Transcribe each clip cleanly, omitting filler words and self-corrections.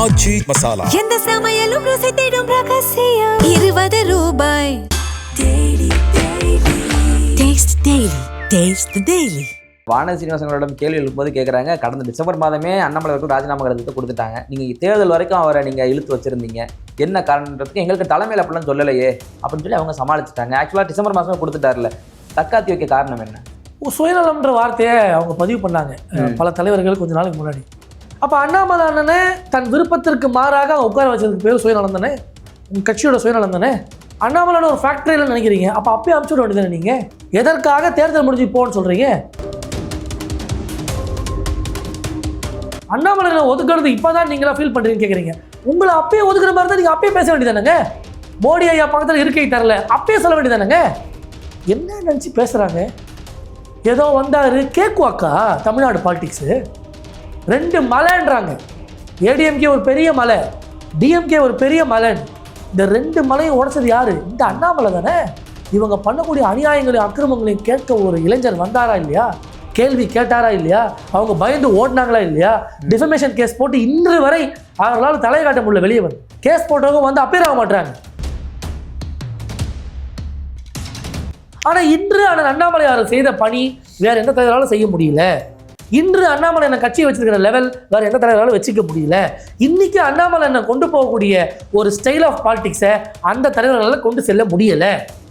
ஆச்சி மசாலா. எந்த சமையலும் ருசி தேடும் ரகசியம். 20 ரூபாய். Taste the Daily. வானதி சீனிவாசனோட கேள்வி எழுப்பும்போது கேட்குறாங்க, கடந்த டிசம்பர் மாதமே அண்ணாமலை அவர்கள் ராஜினாமா கடிதத்தை கொடுத்துட்டாங்க. நீங்கள் தேர்தல் வரைக்கும் அவரை நீங்கள் இழுத்து வச்சிருந்தீங்க, என்ன காரணன்றதுக்கு எங்களுக்கு தலைமையில் அப்படிலாம் சொல்லலையே அப்படின்னு சொல்லி அவங்க சமாளிச்சுட்டாங்க. ஆக்சுவலாக டிசம்பர் மாதமே கொடுத்துட்டார்ல, தக்காத்தி வைக்க காரணம் என்ன? சுயநலம்ன்ற வார்த்தையை அவங்க பதிவு பண்ணாங்க பல தலைவர்கள் கொஞ்ச நாளைக்கு முன்னாடி. அப்போ அண்ணாமலை அண்ணனை தன் விருப்பத்திற்கு மாறாக அவங்க உட்கார வச்சதுக்கு பேர் சுயநலம் தானே, உங்கள் கட்சியோட சுயநலம் தானே. அண்ணாமலை ஒரு ஃபேக்டரியில் நினைக்கிறீங்க, அப்போ அப்பயே அனுப்பிச்சு விட வேண்டியதானே. நீங்கள் எதற்காக தேர்தல் முடிஞ்சு போன்னு சொல்கிறீங்க? அண்ணாமலை ஒதுக்குறது இப்போதான் நீங்களா ஃபீல் பண்ணுறீங்கன்னு கேட்குறீங்க. உங்களை அப்பயே ஒதுக்குற மாதிரி தான் நீங்கள் அப்பயே பேச வேண்டியதானங்க. மோடி ஐயா பக்கத்தில் இருக்கை தரல, அப்பயே சொல்ல வேண்டியதானங்க. என்ன நினச்சி பேசுகிறாங்க? ஏதோ வந்தார் கேக்குவாக்கா தமிழ்நாடு பாலிடிக்ஸு. 2 மலைன்றாங்க. ஏடிஎம்கே ஒரு பெரிய மலை, டிஎம்கே ஒரு பெரிய மலை. இந்த 2 மலையும் உடைச்சது யாரு? இந்த அண்ணாமலை தானே. இவங்க பண்ணக்கூடிய அநியாயங்களையும் அக்கிரமங்களையும் கேட்க ஒரு இளைஞர் வந்தாரா இல்லையா? கேள்வி கேட்டாரா இல்லையா? அவங்க பயந்து ஓடினாங்களா இல்லையா? டிஃபமேஷன் கேஸ் போட்டு இன்று வரை அவர்களால் தலை காட்ட முடியல. வெளியே வந்து கேஸ் போட்டவங்க வந்து அப்பீர் ஆக மாட்டாங்க. ஆனால் இன்று அண்ணாமலை அவர் செய்த பணி வேற எந்த தலைவராலும் செய்ய முடியல. இன்று அண்ணாமலை என்ன கட்சியை வச்சிருக்கிற லெவல் வேற எந்த தலைவராலும் வச்சுக்க முடியல. இன்னைக்கு அண்ணாமலை என்ன கொண்டு போகக்கூடிய ஒரு ஸ்டைல் ஆஃப் பாலிடிக்ஸை அந்த தலைவர்களால் கொண்டு செல்ல முடியல.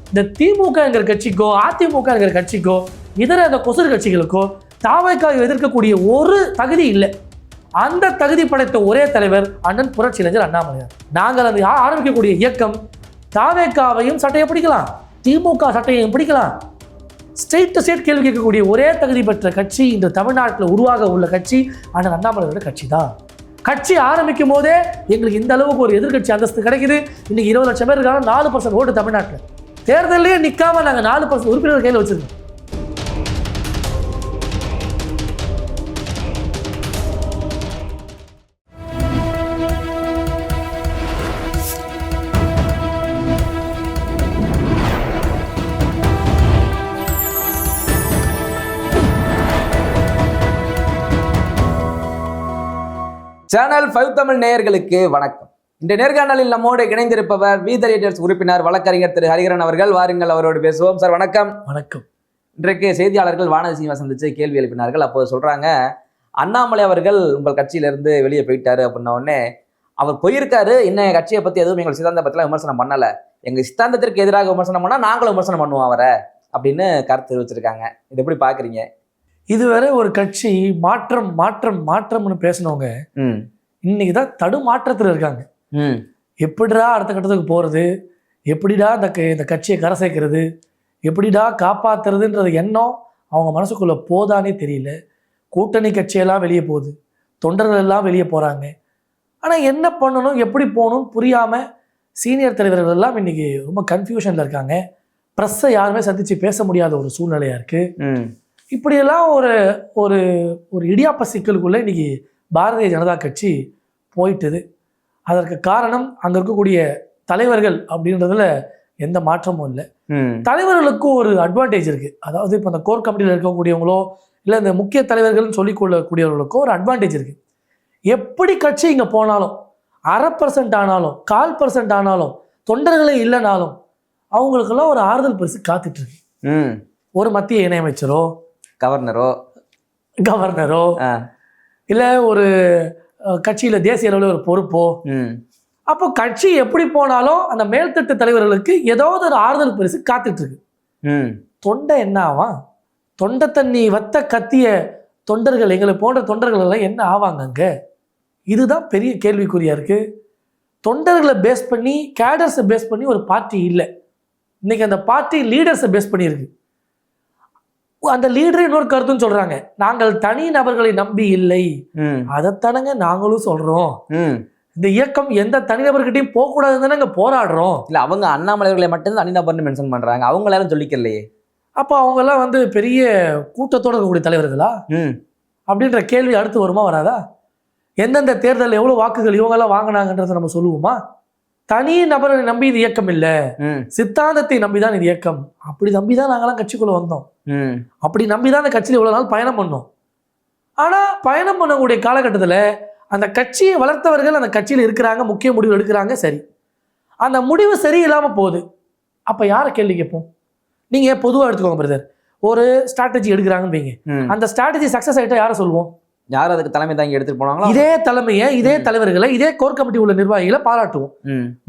இந்த திமுகங்கிற கட்சிக்கோ அதிமுகங்கிற கட்சிக்கோ இதர அந்த கொசுறு கட்சிகளுக்கோ தாவேக்காவை எதிர்க்கக்கூடிய ஒரு தகுதி இல்லை. அந்த தகுதி படைத்த ஒரே தலைவர் அண்ணன் புரட்சி இளைஞர் அண்ணாமலையார். நாங்கள் அது ஆரம்பிக்கக்கூடிய இயக்கம் தாவேக்காவையும் சட்டையை பிடிக்கலாம், திமுக சட்டையையும் பிடிக்கலாம். ஸ்டேட் டு ஸ்டேட் கேள்வி கேட்கக்கூடிய ஒரே தகுதி பெற்ற கட்சி இந்த தமிழ்நாட்டில் உருவாக உள்ள கட்சி அண்ணன் அண்ணாமலையோட கட்சி தான். கட்சி ஆரம்பிக்கும் போதே எங்களுக்கு இந்த அளவுக்கு ஒரு எதிர்கட்சி அந்தஸ்து கிடைக்குது. இன்னைக்கு 20 லட்சம் பேர் இருக்காங்க, 4% ஓட்டு தமிழ்நாட்டில். தேர்தலே நிற்காம நாங்கள் 4% உறுப்பினர் கையில் வச்சிருக்கோம். சேனல் 5 தமிழ் நேயர்களுக்கு வணக்கம். இந்த நேர்காணலில் நம்மோடு இணைந்திருப்பவர் வி த லீடர்ஸ் உறுப்பினர் வழக்கறிஞர் திரு ஹரிகரன் அவர்கள். வாருங்கள், அவரோடு பேசுவோம். சார் வணக்கம். வணக்கம். இன்றைக்கு செய்தியாளர்கள் வானதி சீனிவாசன் சந்திச்சு கேள்வி எழுப்பினார்கள். அப்போது சொல்றாங்க, அண்ணாமலை அவர்கள் உங்கள் கட்சியிலிருந்து வெளியே போயிட்டாரு அப்படின்ன உடனே அவர் போயிருக்காரு, இன்னும் கட்சியை பத்தி எதுவும் எங்கள் சித்தாந்த பத்திலாம் விமர்சனம் பண்ணல, எங்க சித்தாந்தத்திற்கு எதிராக விமர்சனம் பண்ணா நாங்களும் விமர்சனம் பண்ணுவோம் அவரை அப்படின்னு கருத்து தெரிவிச்சிருக்காங்க. இது எப்படி பாக்குறீங்க? இதுவரை ஒரு கட்சி மாற்றம் மாற்றம் மாற்றம்னு பேசினவங்க இன்னைக்கு தான் தடுமாற்றத்தில் இருக்காங்க. எப்படிடா அடுத்த கட்டத்துக்கு போகிறது, எப்படிடா இந்த கட்சியை கரை சேர்க்கிறது, எப்படிடா காப்பாற்றுறதுன்றது எண்ணம் அவங்க மனசுக்குள்ளே போதானே தெரியல. கூட்டணி கட்சியெல்லாம் வெளியே போகுது, தொண்டர்கள் எல்லாம் வெளியே போகிறாங்க. ஆனால் என்ன பண்ணணும் எப்படி போகணும் புரியாமல் சீனியர் தலைவர்கள் எல்லாம் இன்றைக்கி ரொம்ப கன்ஃபியூஷனில் இருக்காங்க. ப்ரெஸ்ஸை யாருமே சந்தித்து பேச முடியாத ஒரு சூழ்நிலையாக இருக்குது. இப்படியெல்லாம் ஒரு ஒரு ஒரு இடியாப்ப சிக்கலுக்குள்ளே இன்றைக்கி பாரதிய ஜனதா கட்சி போயிட்டுது. அதற்கு காரணம் அங்கே இருக்கக்கூடிய தலைவர்கள் அப்படின்றதுல எந்த மாற்றமும் இல்லை. தலைவர்களுக்கும் ஒரு அட்வான்டேஜ் இருக்குது. அதாவது இப்போ அந்த கோர் கமிட்டியில் இருக்கக்கூடியவங்களோ இல்லை இந்த முக்கிய தலைவர்கள்னு சொல்லிக்கொள்ளக்கூடியவர்களுக்கோ ஒரு அட்வான்டேஜ் இருக்குது. எப்படி கட்சி இங்கே போனாலும் 1/2% ஆனாலும் 1/4% ஆனாலும் தொண்டர்களே இல்லைனாலும் அவங்களுக்கெல்லாம் ஒரு ஆறுதல் பரிசு காத்துட்ருக்கு. ஒரு மத்திய இணையமைச்சரோ கவர்னரோ இல்லை ஒரு கட்சியில் தேசிய அளவில் ஒரு பொறுப்போ, அப்போ கட்சி எப்படி போனாலும் அந்த மேல்தட்டு தலைவர்களுக்கு ஏதாவது ஒரு ஆறுதல் பரிசு காத்துட்டு இருக்கு. தொண்டை என்ன ஆவான்? தொண்டை தண்ணி வத்த கத்திய தொண்டர்கள், எங்களை போன்ற தொண்டர்கள் எல்லாம் என்ன ஆவாங்க அங்கே? இதுதான் பெரிய கேள்விக்குறியா இருக்கு. தொண்டர்களை பேஸ் பண்ணி கேடர்ஸை பேஸ் பண்ணி ஒரு பார்ட்டி இல்லை. இன்னைக்கு அந்த பார்ட்டி லீடர்ஸை பேஸ் பண்ணியிருக்கு. அந்த லீடரே இன்னொரு கருத்துன்னு சொல்றாங்க, நாங்கள் தனி நபர்களை நம்பி இல்லை. அதைத்தானங்க நாங்களும் சொல்றோம். இந்த இயக்கம் எந்த தனிநபர்கிட்டையும் போகக்கூடாதுன்னு தானே போராடுறோம். இல்லை, அவங்க அண்ணாமலைகளை மட்டும்தான் தனிநபர்னு மென்ஷன் பண்றாங்க, அவங்க எல்லாரும் சொல்லிக்கலையே. அப்போ அவங்க எல்லாம் பெரிய கூட்டத்தோடு இருக்கக்கூடிய தலைவர்களா அப்படின்ற கேள்வி அடுத்து வருமா வராதா? எந்தெந்த தேர்தலில் எவ்வளவு வாக்குகள் இவங்கெல்லாம் வாங்கினாங்கன்றதை நம்ம சொல்லுவோமா? தனி நபரை நம்பி இது இயக்கம் இல்லை, சித்தாந்தத்தை நம்பிதான் இது இயக்கம். அப்படி நம்பிதான் நாங்கெல்லாம் கட்சிக்குள்ள வந்தோம். அப்படி நம்பிதான் அந்த கட்சியில் இவ்வளவு நாள் பயணம் பண்ணோம். ஆனா பயணம் பண்ணக்கூடிய காலகட்டத்தில் அந்த கட்சியை வளர்த்தவர்கள் அந்த கட்சியில் இருக்கிறாங்க, முக்கிய முடிவு எடுக்கிறாங்க, சரி. அந்த முடிவு சரியில்லாமல் போகுது, அப்போ யாரை கேள்வி கேட்போம்? நீங்கள் பொதுவாக எடுத்துக்கோங்க பிரதர், ஒரு ஸ்ட்ராட்டஜி எடுக்கிறாங்கன்னு வைங்க, அந்த ஸ்ட்ராட்டஜி சக்ஸஸ் ஆகிட்டா யாரை சொல்லுவோம்? யார் அதுக்கு தலைமை தாங்கி எடுத்துட்டு போனாங்களோ இதே தலைமையை, இதே தலைவர்களை, இதே கோர் கமிட்டி உள்ள நிர்வாகிகளை பாராட்டுவோம்,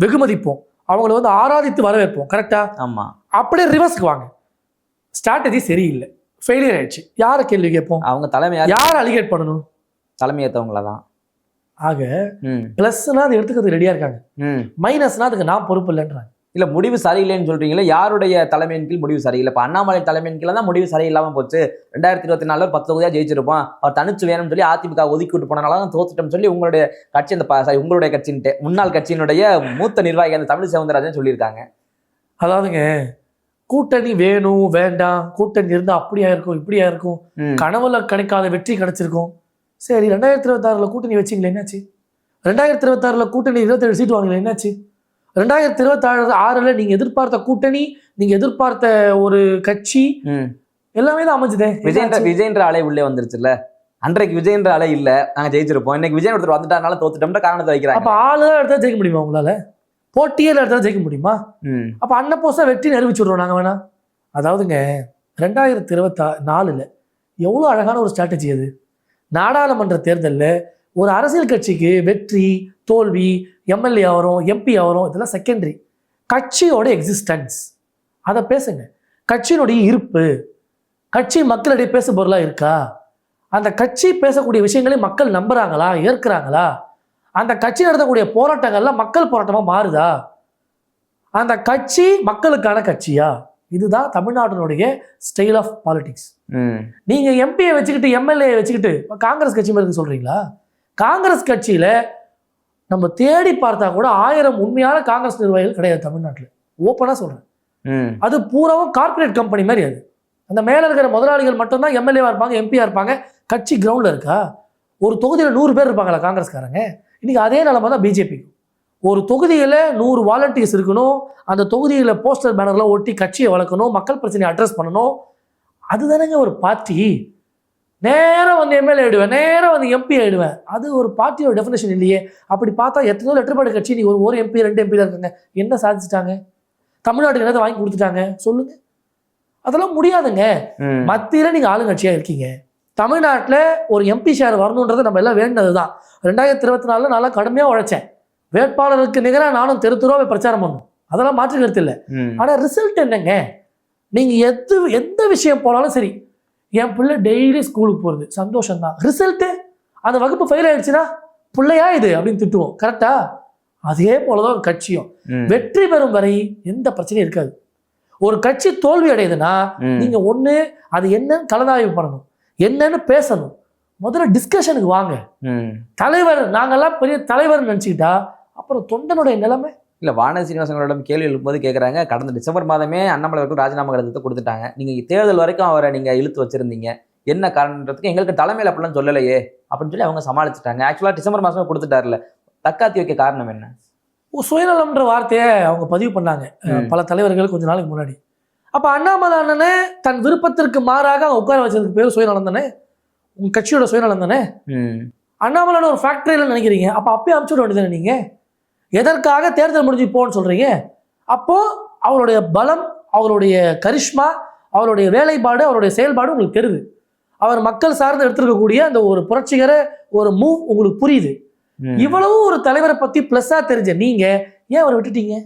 வெகுமதிப்போம், அவங்கள வந்து ஆராதித்து வரவேற்போம். கரெக்டா? ஆமா. அப்படியே ரிவர்ஸ்க்கு வாங்க, ஸ்ட்ராட்டஜி சரியில்லை, ஃபெயிலியர் ஆயிடுச்சு, யாரை கேள்வி கேட்போம்? அவங்க தலைமை யாரை அலிகேட் பண்ணணும்? தலைமை ஏற்றவங்கள தான். ஆக பிளஸ்னா அது எடுத்துக்கிறது ரெடியா இருக்காங்க, மைனஸ்னா அதுக்கு நான் பொறுப்பு இல்லைன்றாங்க. இல்ல முடிவு சரியில்லைன்னு சொல்றீங்களா? யாருடைய தலைமையின் கீழ் முடிவு சரியில்லை? இப்ப அண்ணாமலை தலைமையின் கீழ தான் முடிவு சரியில்லாம போச்சு. 2024 10 தொகுதியா ஜெயிச்சிருப்போம், அவர் தனிச்சு வேணும்னு சொல்லி அதிமுக ஒதுக்கி விட்டு போனனால தான் தோத்துட்டோம்னு சொல்லி உங்களுடைய கட்சி, அந்த உங்களுடைய கட்சின்ட்டு முன்னாள் கட்சியினுடைய மூத்த நிர்வாகி அந்த தமிழ் சவுந்தரராஜன் சொல்லியிருக்காங்க. அதாவதுங்க, கூட்டணி வேணும் வேண்டாம், கூட்டணி இருந்தா அப்படியா இருக்கும் இப்படியா இருக்கும், கனவுல கிடைக்காத வெற்றி கிடைச்சிருக்கும். சரி, 2026 கூட்டணி வச்சிங்களா, என்னாச்சு? 2026 கூட்டணி 27 சீட் வாங்கல, என்னாச்சு? 2026 நீங்க எதிர்பார்த்த கூட்டணி, நீங்க எதிர்பார்த்த ஒரு கட்சி எல்லாமே தான் அமைஞ்சுதே. விஜயன்ற அலை உள்ளே வந்துருச்சுல்ல. அன்றைக்கு விஜயன்ற அலை இல்ல, நாங்க ஜெயிச்சிருப்போம், இன்னைக்கு விஜய் ஒருத்தர் வந்துட்டாருனால தோத்துட்டோம்ன்ற காரணத்தை வைக்கிறாங்க. அப்ப ஆளுதான் எடுத்தா ஜெயிக்க முடியுமா உங்களால? போட்டியே எடுத்தா ஜெயிக்க முடியுமா? அப்ப அன்னப்போசா வெற்றி அறிவிச்சுடுறோம் நாங்க வேணா. அதாவதுங்க, 2024 எவ்வளவு அழகான ஒரு ஸ்ட்ராட்டஜி அது. நாடாளுமன்ற தேர்தலில் ஒரு அரசியல் கட்சிக்கு வெற்றி தோல்வி, எம்எல்ஏ ஆகிறோம், எம்பி ஆகிறோம், இதெல்லாம் செகண்டரி. கட்சியோட எக்ஸிஸ்டன்ஸ் அதை பேசுங்க. கட்சியினுடைய இருப்பு, கட்சி மக்களிடையே பேச பொருளாக இருக்கா? அந்த கட்சி பேசக்கூடிய விஷயங்களை மக்கள் நம்புறாங்களா, ஏற்கிறாங்களா? அந்த கட்சி நடத்தக்கூடிய போராட்டங்கள்லாம் மக்கள் போராட்டமாக மாறுதா? அந்த கட்சி மக்களுக்கான கட்சியா? இதுதான் தமிழ்நாட்டினுடைய ஸ்டைல் ஆஃப் பாலிடிக்ஸ். நீங்க எம்பியை வச்சுக்கிட்டு எம்எல்ஏ வச்சுக்கிட்டு காங்கிரஸ் கட்சி மாதிரி சொல்றீங்களா? காங்கிரஸ் கட்சியில நம்ம தேடி பார்த்தா கூட 1000 உண்மையான காங்கிரஸ் நிர்வாகிகள் கிடையாது தமிழ்நாட்டில். ஓப்பனா சொல்றேன், அது பூராவும் கார்பரேட் கம்பெனி மாதிரி. அது அந்த மேல இருக்கிற முதலாளிகள் மட்டும்தான் எம்எல்ஏவா இருப்பாங்க, எம்பியா இருப்பாங்க. கட்சி கிரவுண்ட்ல இருக்கா? ஒரு தொகுதியில் 100 பேர் இருப்பாங்களா காங்கிரஸ்காரங்க? இன்னைக்கு அதே நிலைமை தான் பிஜேபிக்கு. ஒரு தொகுதியில் 100 வாலண்டியர்ஸ் இருக்கணும், அந்த தொகுதியில் போஸ்டர் பேனர்லாம் ஒட்டி கட்சியை வளர்க்கணும், மக்கள் பிரச்சனையை அட்ரஸ் பண்ணணும். அதுதானங்க ஒரு பார்ட்டி. நேராக வந்து எம்எல்ஏ ஆயிடுவேன், நேராக வந்து எம்பி ஆயிடுவேன், அது ஒரு பார்ட்டியோட டெஃபினேஷன் இல்லையே. அப்படி பார்த்தா எத்தனையோ லெட்டர்பாடு கட்சி நீ ஒரு எம்பி 2 எம்பியில் இருக்காங்க, என்ன சாதிச்சிட்டாங்க? தமிழ்நாட்டுக்கு என்னதை வாங்கி கொடுத்துட்டாங்க சொல்லுங்க? அதெல்லாம் முடியாதுங்க. மத்தியில் நீங்கள் ஆளுங்கட்சியாக இருக்கீங்க. தமிழ்நாட்டில் ஒரு எம்பி ஷேர் வரணுன்றது நம்ம எல்லாம் வேண்டது தான். 2024 நான்லாம் கடுமையாக உழைச்சேன். வேட்பாளருக்கு நிகராக நானும் தெருத்துருவாவை பிரச்சாரம் பண்ணும், அதெல்லாம் மாற்று கருத்து இல்லை. ஆனால் ரிசல்ட் என்னங்க? நீங்கள் எந்த விஷயம் போனாலும் சரி, என் பிள்ளை டெய்லி ஸ்கூலுக்கு போகிறது சந்தோஷம்தான். ரிசல்ட்டு அந்த வகுப்பு ஃபெயில் ஆயிடுச்சுன்னா பிள்ளையா இது அப்படின்னு திட்டுவோம். கரெக்டா? அதே போலதான் ஒரு கட்சியும் வெற்றி பெறும் வரை எந்த பிரச்சனையும் இருக்காது. ஒரு கட்சி தோல்வி அடையுதுன்னா நீங்க ஒண்ணு அது என்னன்னு கலந்தாய்வு பண்ணணும், என்னன்னு பேசணும். முதல்ல டிஸ்கஷனுக்கு வாங்க. தலைவர் நாங்கெல்லாம் பெரிய தலைவர் நினைச்சுக்கிட்டா அப்புறம் தொண்டனுடைய நிலைமை இல்லை. வானதி சீனிவாசனோட கேள்வி எழுப்பும்போது கேட்குறாங்க, கடந்த டிசம்பர் மாதமே அண்ணாமலை அவர்கள் ராஜினாமா கடிதத்தை கொடுத்துட்டாங்க, நீங்கள் தேர்தல் வரைக்கும் அவரை நீங்கள் இழுத்து வச்சிருந்தீங்க, என்ன காரணன்றதுக்கு எங்களுக்கு தலைமையில் அப்படிலாம் சொல்லலையே அப்படின்னு சொல்லி அவங்க சமாளிச்சுட்டாங்க. ஆக்சுவலாக டிசம்பர் மாதமே கொடுத்துட்டார்ல, தக்காத்தி வைக்க காரணம் என்ன? சுயநலம்ன்ற வார்த்தையை அவங்க பதிவு பண்ணாங்க பல தலைவர்கள் கொஞ்ச நாளைக்கு முன்னாடி. அப்போ அண்ணாமலை அண்ணனே தன் விருப்பத்திற்கு மாறாக அவங்க உட்கார வச்சதுக்கு பேர் சுயநலம் தானே? உங்கள் கட்சியோட சுயநலம் தானே? அண்ணாமலை ஒரு ஃபேக்டரியில் நினைக்கிறீங்க, அப்போ அப்பயே அனுப்பிச்சு விட வேண்டியதானே? நீங்கள் எதற்காக தேர்தல் முடிஞ்சு போன்னு சொல்றீங்க? அப்போ அவருடைய பலம், அவருடைய கரிஷ்மா, அவருடைய வேலைப்பாடு, அவருடைய செயல்பாடு உங்களுக்கு தெரியுது. அவர் மக்கள் சார்ந்து எடுத்திருக்கக்கூடிய அந்த ஒரு புரட்சிகர ஒரு மூவ் உங்களுக்கு புரியுது. இவ்வளவு ஒரு தலைவரை பத்தி பிளஸ்ஸா தெரிஞ்ச நீங்க ஏன் அவரை விட்டுட்டீங்க?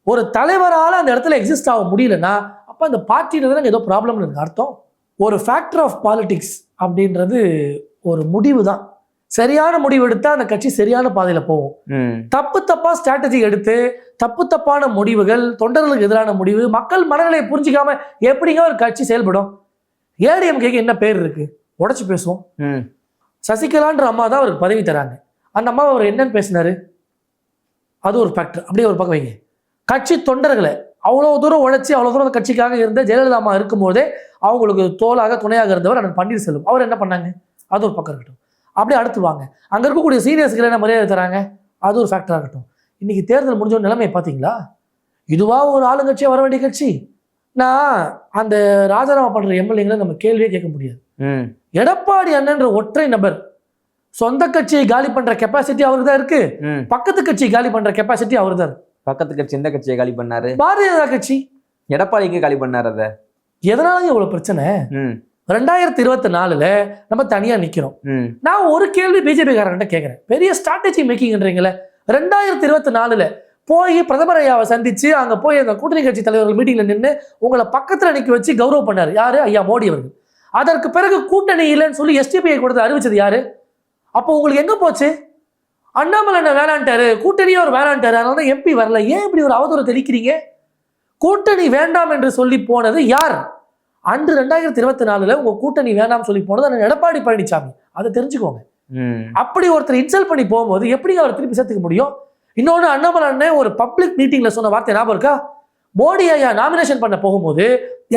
ஒரு தலைவரால் அந்த இடத்துல எக்ஸிஸ்ட் ஆக முடியலன்னா அப்ப அந்த பார்ட்டியில ஏதோ ப்ராப்ளம் இருக்கு அர்த்தம். ஒரு ஃபேக்டர் ஆஃப் பாலிடிக்ஸ் அப்படின்றது ஒரு முடிவு தான். சரியான முடிவு எடுத்தா அந்த கட்சி சரியான பாதையில போகும். தப்பா ஸ்ட்ராட்டஜி எடுத்து தப்பான முடிவுகள், தொண்டர்களுக்கு எதிரான முடிவு, மக்கள் மனநிலையை புரிஞ்சிக்காம எப்படிங்க ஒரு கட்சி செயல்படும்? ஏடிஎம்கேக்கு என்ன பேர் இருக்கு? உடைச்சு பேசுவோம். சசிகலான்ற அம்மா தான் அவருக்கு பதவி தராங்க. அந்த அம்மா அவர் என்னன்னு பேசினாரு? அது ஒரு ஃபேக்டர். அப்படியே ஒரு பக்கம் வைங்க. கட்சி தொண்டர்களை அவ்வளவு தூரம் உழைச்சி அவ்வளவு தூரம் அந்த கட்சிக்காக இருந்த ஜெயலலிதா அம்மா இருக்கும்போதே அவங்களுக்கு தோளாக துணையாக இருந்தவர் அண்ணன் பன்னீர்செல்வம். அவர் என்ன பண்ணாங்க? அது ஒரு பக்கம் இருக்கட்டும். அப்படியே அடுத்து வாங்க, அங்க இருக்கக்கூடிய சீனியர்ஸ்களை என்ன மரியாதை தராங்க, அது ஒரு ஃபேக்டரா இருக்கட்டும். இன்னைக்கு தேர்தல் முடிஞ்ச நிலைமை பார்த்தீங்களா? இதுவா ஒரு ஆளுங்கட்சியா வர வேண்டிய கட்சி? நான் அந்த ராஜினாமா பண்ற எம்எல்ஏங்களை நம்ம கேள்வியே கேட்க முடியாது. எடப்பாடி அண்ணன்ற ஒற்றை நபர் சொந்த கட்சியை காலி பண்ற கெப்பாசிட்டி அவருக்கு தான் இருக்கு, பக்கத்து கட்சியை காலி பண்ற கெப்பாசிட்டி அவருக்கு தான் இருக்கு. பக்கத்து கட்சி எந்த கட்சியை காலி பண்ணாரு? பாரதிய ஜனதா கட்சி. எடப்பாடிக்கு காலி பண்ணாரு. அத எதனால இவ்வளவு பிரச்சனை? 2024 நம்ம தனியா நிக்கிறோம். நான் ஒரு கேள்வி பிஜேபி காரங்கிட்ட கேட்கிறேன், பெரிய ஸ்ட்ராட்டஜி மேக்கிங்ன்றீங்களே, 2024 போய் பிரதமர் ஐயாவை சந்திச்சு அங்க போய் அந்த கூட்டணி கட்சி தலைவர்கள் மீட்டிங்ல நின்று உங்களை பக்கத்துல நிக்க வச்சு கௌரவம் பண்ணாரு யாரு? ஐயா மோடி அவர்கள். அதற்கு பிறகு கூட்டணி இல்லைன்னு சொல்லி எஸ்டிபிஐ கொடுத்து அறிவிச்சது யாரு? அப்போ உங்களுக்கு எங்க போச்சு? அண்ணாமலை என்ன வேணான்ட்டாரு, கூட்டணியே ஒரு வேணான்ட்டாரு, அதனால தான் எம்பி வரல. ஏன் இப்படி ஒரு அவதூறு தெளிக்கிறீங்க? கூட்டணி வேண்டாம் என்று சொல்லி போனது யார்? அன்று 2024 உங்க கூட்டணி வேண்டாம் சொல்லி போனது எடப்பாடி பழனிசாமி. அதை தெரிஞ்சுக்கோங்க. அப்படி ஒருத்தர் இன்சல்ட் பண்ணி போகும்போது எப்படி அவர் திருப்பி சேர்த்துக்க முடியும்? இன்னொன்று, அண்ணாமலை அண்ணன் ஒரு பப்ளிக் மீட்டிங்ல சொன்ன வார்த்தை ஞாபகம் இருக்கா? மோடி ஐயா நாமினேஷன் பண்ண போகும்போது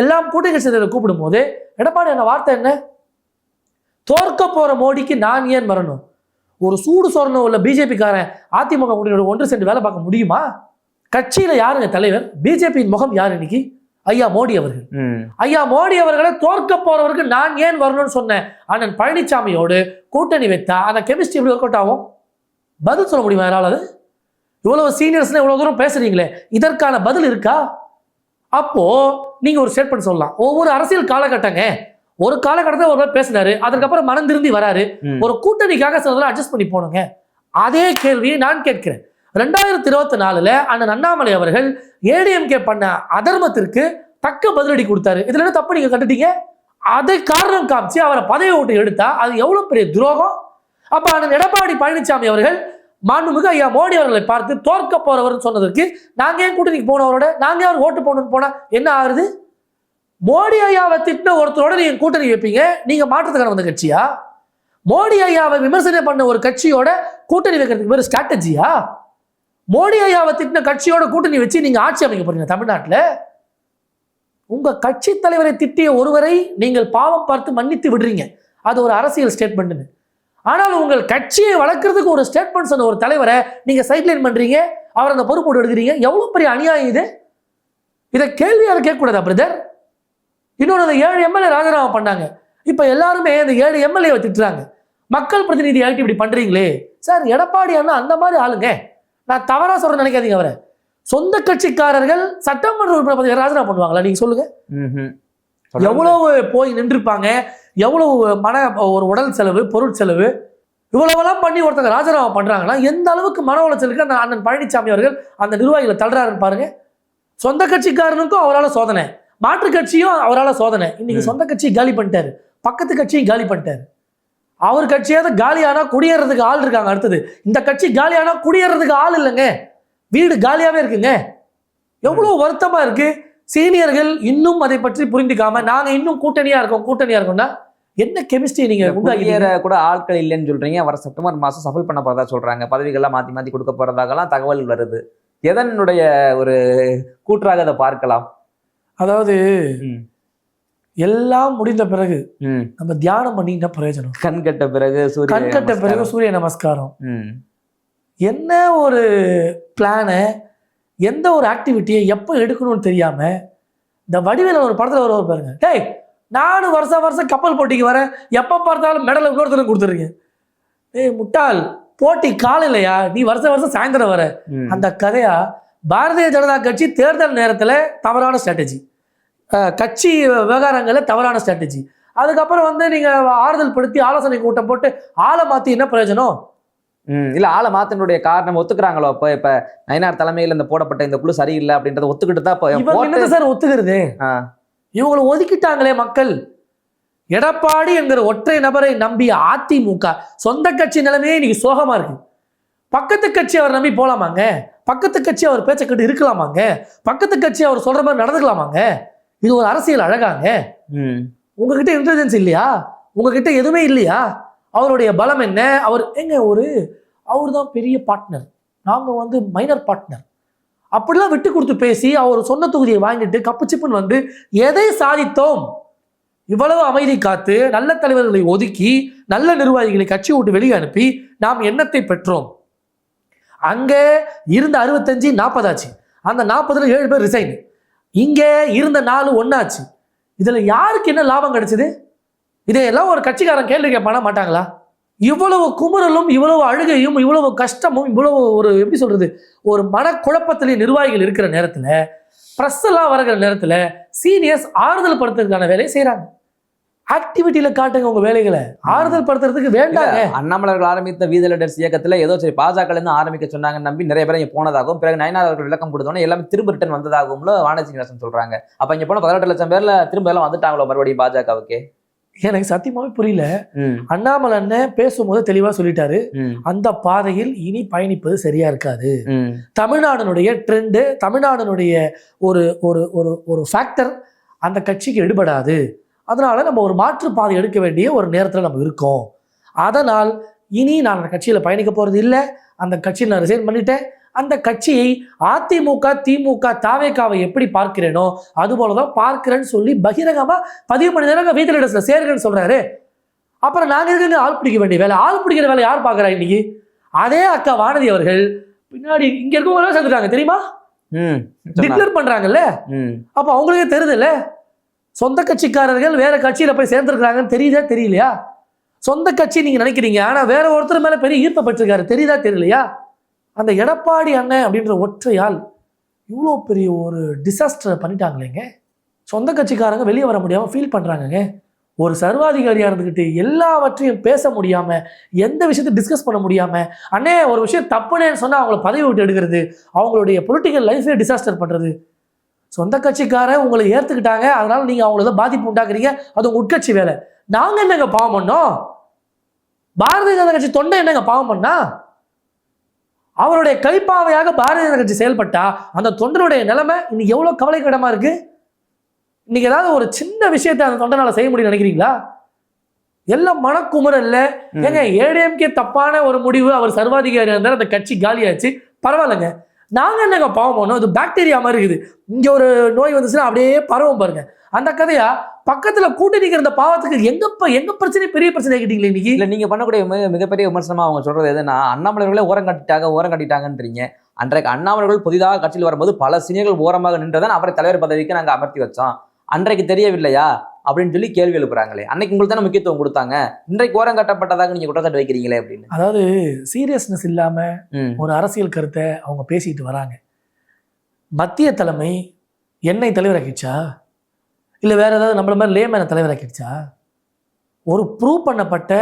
எல்லாம் கூட்டணி கட்சியை கூப்பிடும் போது எடப்பாடி அண்ணன் வார்த்தை என்ன? தோற்க போற மோடிக்கு நான் ஏன் வரணும்? ஒரு சூடு சொரணம் உள்ள பிஜேபி காரன் அதிமுக கூட்டணியோட ஒன்று சேர்ந்து வேலை பார்க்க முடியுமா? கட்சியில யாருங்க தலைவர்? பிஜேபியின் முகம் யார் இன்னைக்கு? ஐயா மோடி அவர்கள். ஐயா மோடி அவர்களை தோற்க போறவருக்கு நான் ஏன் வரணும்னு சொன்னேன் அண்ணன் பழனிசாமியோடு கூட்டணி வைத்தா அந்த கெமிஸ்ட்ரி எப்படி ஒர்க் அவுட் ஆகும்? பதில் சொல்ல முடியுமா யாராவது? இவ்வளவு சீனியர்ஸ் இவ்வளவு தூரம் பேசுறீங்களே, இதற்கான பதில் இருக்கா? அப்போ நீங்க ஒரு ஸ்டேட்மெண்ட் சொல்லலாம், ஒவ்வொரு அரசியல் காலகட்டங்க, ஒரு காலகட்டத்தில் ஒரு பேசினாரு, அதுக்கப்புறம் மனம் திருந்தி வராரு, ஒரு கூட்டணிக்காக சிலதெல்லாம் அட்ஜஸ்ட் பண்ணி போனுங்க. அதே கேள்வியை நான் கேட்கிறேன். 2024 அண்ணன் அண்ணாமலை அவர்கள் ஏடிஎம்கே பண்ண அதர்மத்திற்கு தக்க பதிலடி கொடுத்தாரு. இதுல என்ன தப்பு நீங்க கண்டுட்டீங்க? அதை காரணம் காமிச்சு அவரை பதவி ஓட்டு எடுத்தா அது எவ்வளவு பெரிய துரோகம். அப்ப அண்ணன் எடப்பாடி பழனிசாமி அவர்கள் மாண்புமிகு ஐயா மோடி அவர்களை பார்த்து தோற்க போறவர் சொன்னதற்கு நாங்க ஏன் கூட்டணிக்கு போனவரோட நாங்க அவர் ஓட்டு போகணும்னு போனா என்ன ஆகுது? மோடி ஐயாவை திட்டின ஒருத்தரோட நீங்க கூட்டணி வைப்பீங்க, நீங்க மாற்றத்துக்கான வந்த கட்சியா? மோடி ஐயாவை விமர்சனம் பண்ண ஒரு கட்சியோட கூட்டணி வைக்கிறதுக்கு பேர் ஸ்ட்ராட்டஜியா? மோடி ஐயாவை திட்டின கட்சியோட கூட்டணி வச்சு நீங்க ஆட்சி அமைக்க போறீங்க தமிழ்நாட்டில்? உங்க கட்சி தலைவரை திட்டிய ஒருவரை நீங்கள் பாவம் பார்த்து மன்னித்து விடுறீங்க, அது ஒரு அரசியல் ஸ்டேட்மெண்ட். ஆனால் உங்கள் கட்சியை வளர்க்கறதுக்கு ஒரு ஸ்டேட்மெண்ட் சொன்ன ஒரு தலைவரை நீங்க சைட்லைன் பண்றீங்க, அவர் அந்த பொறுப்போடு எடுக்கிறீங்க. எவ்வளவு பெரிய அநியாயம் இது! இதை கேள்வியாளர் கேட்கக்கூடாதா பிரதர்? இன்னொன்று, அந்த 7 எம்எல்ஏ ராஜினாமா பண்ணாங்க. இப்ப எல்லாருமே அந்த 7 எம்எல்ஏ திட்டுறாங்க, மக்கள் பிரதிநிதி ஆகிட்டு இப்படி பண்றீங்களே. சார், எடப்பாடி அண்ணா அந்த மாதிரி ஆளுங்க, நான் தவறா சொல்றேன்னு நினைக்காதீங்க. அவரை சொந்த கட்சிக்காரர்கள் சட்டமன்ற உறுப்பினர் பதவி ராஜினாமா பண்ணுவாங்களா? நீங்க சொல்லுங்க. எவ்வளவு போய் நின்றுப்பாங்க, எவ்வளவு ஒரு உடல் செலவு, பொருள் செலவு, இவ்வளவெல்லாம் பண்ணி ஒருத்தங்க ராஜினாமா பண்றாங்கன்னா எந்த அளவுக்கு மன உளைச்சலுக்கு அந்த அண்ணன் பழனிசாமி அவர்கள் அந்த நிர்வாகிகளை தள்ளுறாருன்னு பாருங்க. சொந்த கட்சிக்காரனுக்கும் அவரால் சோதனை, மாற்று கட்சியும் அவரால் சோதனை. இன்னைக்கு சொந்த கட்சியை காலி பண்ணிட்டாரு, பக்கத்து கட்சியும் காலி பண்ணிட்டாரு. அவர் கட்சியாவது காலியானா குடியேறதுக்கு ஆள் இருக்காங்க. அடுத்தது இந்த கட்சி காலியானா குடியேறதுக்கு ஆள் இல்லைங்க, வீடு காலியாவே இருக்குங்க. எவ்வளவு வருத்தமா இருக்கு. சீனியர்கள் இன்னும் அதை பற்றி புரிந்துக்காம நாங்க இன்னும் கூட்டணியா இருக்கோம்னா என்ன கெமிஸ்ட்ரி நீங்க குடியேற கூட ஆட்கள் இல்லைன்னு சொல்றீங்க. வர செப்டம்பர் மாசம் சஃபல் பண்ண போறதா சொல்றாங்க, பதவிகள்லாம் மாத்தி மாத்தி கொடுக்க போறதாகலாம் தகவல் வருது. எதனுடைய ஒரு கூற்றாக அதை பார்க்கலாம்? அதாவது எல்லாம் முடிந்த பிறகு நம்ம தியானம் பண்ணிட்ட பிரயோஜனம், கண் கட்ட பிறகு சூரிய நமஸ்காரம். என்ன ஒரு பிளானை, எந்த ஒரு ஆக்டிவிட்டியை எப்போ எடுக்கணும்னு தெரியாம இந்த வடிவேல ஒரு படத்துல வருவார் பாருங்க, டேய் நானும் வருஷம் கப்பல் போட்டிக்கு வரேன், எப்போ பார்த்தாலும் மெடலை இன்னொருத்தருக்கு கொடுத்துருங்க. ஏய் முட்டாள், போட்டி காலையிலையா, நீ வருஷம் சாயந்தரம் வர. அந்த கதையா பாரதிய ஜனதா கட்சி தேர்தல் நேரத்தில் தவறான ஸ்ட்ராட்டஜி, கட்சி விவகாரங்களில் தவறான ஸ்ட்ராட்டஜி. அதுக்கப்புறம் நீங்க ஆறுதல் படுத்தி ஆலோசனை கூட்டம் போட்டு ஆளை மாத்தி என்ன பிரயோஜனம்? இல்ல, ஆளை மாத்தினுடைய காரணம் ஒத்துக்கிறாங்களோ? இப்ப நயினார் தலைமையில் இந்த போடப்பட்ட இந்த குழு சரியில்லை அப்படின்றத ஒத்துக்கிட்டு தான் சார் ஒத்துக்கிறது. இவங்களை ஒதுக்கிட்டாங்களே மக்கள். எடப்பாடி என்கிற ஒற்றை நபரை நம்பி அதிமுக சொந்த கட்சி நிலைமையே இன்னைக்கு சோகமா இருக்கு. பக்கத்து கட்சி அவர் நம்பி போலாமாங்க? பக்கத்து கட்சி அவர் பேச்சை கேட்டு இருக்கலாமாங்க? பக்கத்து கட்சி அவர் சொல்ற மாதிரி நடந்துக்கலாமாங்க? இது ஒரு அரசியல் அழகாங்க? உங்ககிட்ட இன்டெலிஜென்ஸ் இல்லையா? உங்ககிட்ட எதுவுமே இல்லையா? அவருடைய பலம் என்ன? அவர் தான் பெரிய பார்ட்னர், நாங்க மைனர் பார்ட்னர், அப்படிலாம் விட்டு கொடுத்து பேசி அவர் சொன்ன தொகுதியை வாங்கிட்டு கப்பு சிப்புன்னு எதை சாதித்தோம்? இவ்வளவு அமைதி காத்து நல்ல தலைவர்களை ஒதுக்கி நல்ல நிர்வாகிகளை கட்சி விட்டு வெளியே அனுப்பி நாம் எண்ணத்தை பெற்றோம். அங்க இருந்த 65 40 ஆச்சு. அந்த 40ல் 7 பேர் ரிசைன். இங்க இருந்த 4 ஒன்னாச்சு. இதுல யாருக்கு என்ன லாபம் கிடைச்சது? இதையெல்லாம் ஒரு கட்சிக்காரன் கேள்வி கேட்பானா? மாட்டாங்களா? இவ்வளவு குமுறலும் இவ்வளவு அழுகையும் இவ்வளவு கஷ்டமும் இவ்வளவு ஒரு எப்படி சொல்றது ஒரு மனக்குழப்பத்திலே நிர்வாகிகள் இருக்கிற நேரத்துல பிரஸ் எல்லாம் வருகிற நேரத்துல சீனியர்ஸ் ஆறுதல் படுத்துறதுக்கான வேலையை செய்யறாங்க. ஆக்டிவிட்டியில காட்டுங்க உங்க வேலைகளை, ஆறுதல் படுத்துறதுக்கு வேண்டாங்க. அண்ணாமலர்கள் ஆரம்பித்த வீத லீடர்ஸ் இயக்கத்துல ஏதோ சரி பாஜக இருந்து ஆரம்பிக்க சொன்னாங்க நம்பி நிறைய பேர் இங்க போனதாகவும் பிறகு நயனார் அவர்கள் விளக்கம் கொடுத்தோன்னே எல்லாமே திரும்ப ரிட்டர்ன் வந்ததாகவும் வானதி சீனிவாசன் சொல்றாங்க. அப்ப இங்க போன 18 லட்சம் பேர்ல திரும்ப எல்லாம் வந்துட்டாங்களோ மறுபடியும் பாஜகவுக்கு? எனக்கு சத்தியமாவே புரியல. அண்ணாமலை அண்ணன் பேசும்போது தெளிவா சொல்லிட்டாரு, அந்த பாதையில் இனி பயணிப்பது சரியா இருக்காது. தமிழ்நாடுனுடைய ட்ரெண்டு, தமிழ்நாடுனுடைய ஒரு ஒரு ஒரு ஒரு ஃபேக்டர் அந்த கட்சிக்கு எடுபடாது. அதனால நம்ம ஒரு மாற்று பாதை எடுக்க வேண்டிய ஒரு நேரத்தில் நம்ம இருக்கோம். அதனால் இனி நான் அந்த கட்சியில் பயணிக்க போறது இல்லை, அந்த கட்சியில் நான் ரிசைன் பண்ணிட்டேன். அந்த கட்சியை அதிமுக திமுக தாவேகாவை எப்படி பார்க்கிறேனோ அது போலதான் பார்க்கிறேன்னு சொல்லி பகிரங்கமா 10 மணி நேரம் வீட்டில் இடத்துல சேருங்கன்னு சொல்றாரு. அப்புறம் நாங்க இருக்கு ஆள் பிடிக்க வேண்டிய வேலை, ஆள் பிடிக்கிற வேலை யார் பார்க்கறா இன்னைக்கு? அதே அக்கா வானதி அவர்கள் பின்னாடி இங்க இருக்கவங்க சேர்ந்துட்டாங்க தெரியுமா, டிக்ளேர் பண்றாங்கல்ல. அப்ப அவங்களுக்கே தெரியுதுல்ல, சொந்த கட்சிக்காரர்கள் வேற கட்சியில போய் சேர்ந்துருக்காங்கன்னு தெரியுதா தெரியலையா? சொந்த கட்சி நீங்க நினைக்கிறீங்க, ஆனா வேற ஒருத்தர் மேல பெரிய ஈர்ப்பப்பட்டிருக்காரு, தெரியுதா தெரியலையா? அந்த எடப்பாடி அண்ணன் அப்படின்ற ஒற்றையால் இவ்வளோ பெரிய ஒரு டிசாஸ்டரை பண்ணிட்டாங்களேங்க. சொந்த கட்சிக்காரங்க வெளியே வர முடியாமல் ஃபீல் பண்ணுறாங்கங்க. ஒரு சர்வாதிகாரியாக இருந்துக்கிட்டு எல்லாவற்றையும் பேச முடியாமல், எந்த விஷயத்தை டிஸ்கஸ் பண்ண முடியாமல், அண்ணே ஒரு விஷயம் தப்புனேன்னு சொன்னால் அவங்கள பதவி விட்டு எடுக்கிறது, அவங்களுடைய பொலிட்டிக்கல் லைஃபே டிசாஸ்டர் பண்ணுறது. சொந்த கட்சிக்காரன் உங்களை ஏற்றுக்கிட்டாங்க, அதனால நீங்கள் அவங்கள பாதிப்பு உண்டாக்குறீங்க, அது உங்கள் உட்கட்சி வேலை. நாங்கள் என்னங்க பாவம் பண்ணோம்? பாரதிய ஜனதா கட்சி தொண்டை என்னங்க பாவம் பண்ணா? அவருடைய கைப்பாவையாக பாரதிய ஜனதா கட்சி செயல்பட்டா அந்த தொண்டனுடைய நிலைமை இன்னைக்கு எவ்வளவு கவலைக்கிடமா இருக்கு. இன்னைக்கு ஏதாவது ஒரு சின்ன விஷயத்தை அந்த தொண்டனால செய்ய முடியும் நினைக்கிறீங்களா? எல்லாம் மனக்குமுறல்ல. ஏங்க ஏடிஎம்கே தப்பான ஒரு முடிவு, அவர் சர்வாதிகாரி இருந்தார், அந்த கட்சி காலியாச்சு, பரவாயில்லைங்க. நாங்க என்னங்க பாவம் பண்ணோம்? இது பாக்டீரியா மாதிரி இருக்குது, இங்க ஒரு நோய் வந்துச்சுன்னா அப்படியே பரவும் பாருங்க. அந்த கதையா பக்கத்துல கூட்டி நிக்கிற அந்த பாவத்துக்கு எங்க பிரச்சனை பெரிய பிரச்சனை ஆகிட்டீங்களே இன்னைக்கு. இல்ல நீங்க பண்ணக்கூடிய மிகப்பெரிய விமர்சனமா அவங்க சொல்றது எதுனா, அண்ணாமலைகளே ஓரம் கட்டிட்டாங்கன்றீங்க. அன்றைக்கு அண்ணாமலைகள் புதிதாக கட்சியில் வரும்போது பல சீனியர்கள் ஓரமாக நின்றதான் அவரை தலைவர் பதவிக்கு நாங்க அமர்த்தி வச்சோம், அன்றைக்கு தெரியவில்லையா அப்படின்னு சொல்லி கேள்வி எழுப்புறாங்களே. அன்னைக்கு உங்களுக்கு தானே முக்கியத்துவம் கொடுத்தாங்க, இன்றைக்கு ஓரம் கட்டப்பட்டதாக நீங்க குற்றச்சாட்டு வைக்கிறீங்களே அப்படின்னு. அதாவது சீரியஸ்னஸ் இல்லாம ஒரு அரசியல் கருத்தை அவங்க பேசிட்டு வராங்க. மத்திய தலைமை என்னை தலைவராக்கிடுச்சா, இல்லை வேற ஏதாவது நம்மள மாதிரி லேமேன தலைவராக்கிடுச்சா? ஒரு ப்ரூவ் பண்ணப்பட்ட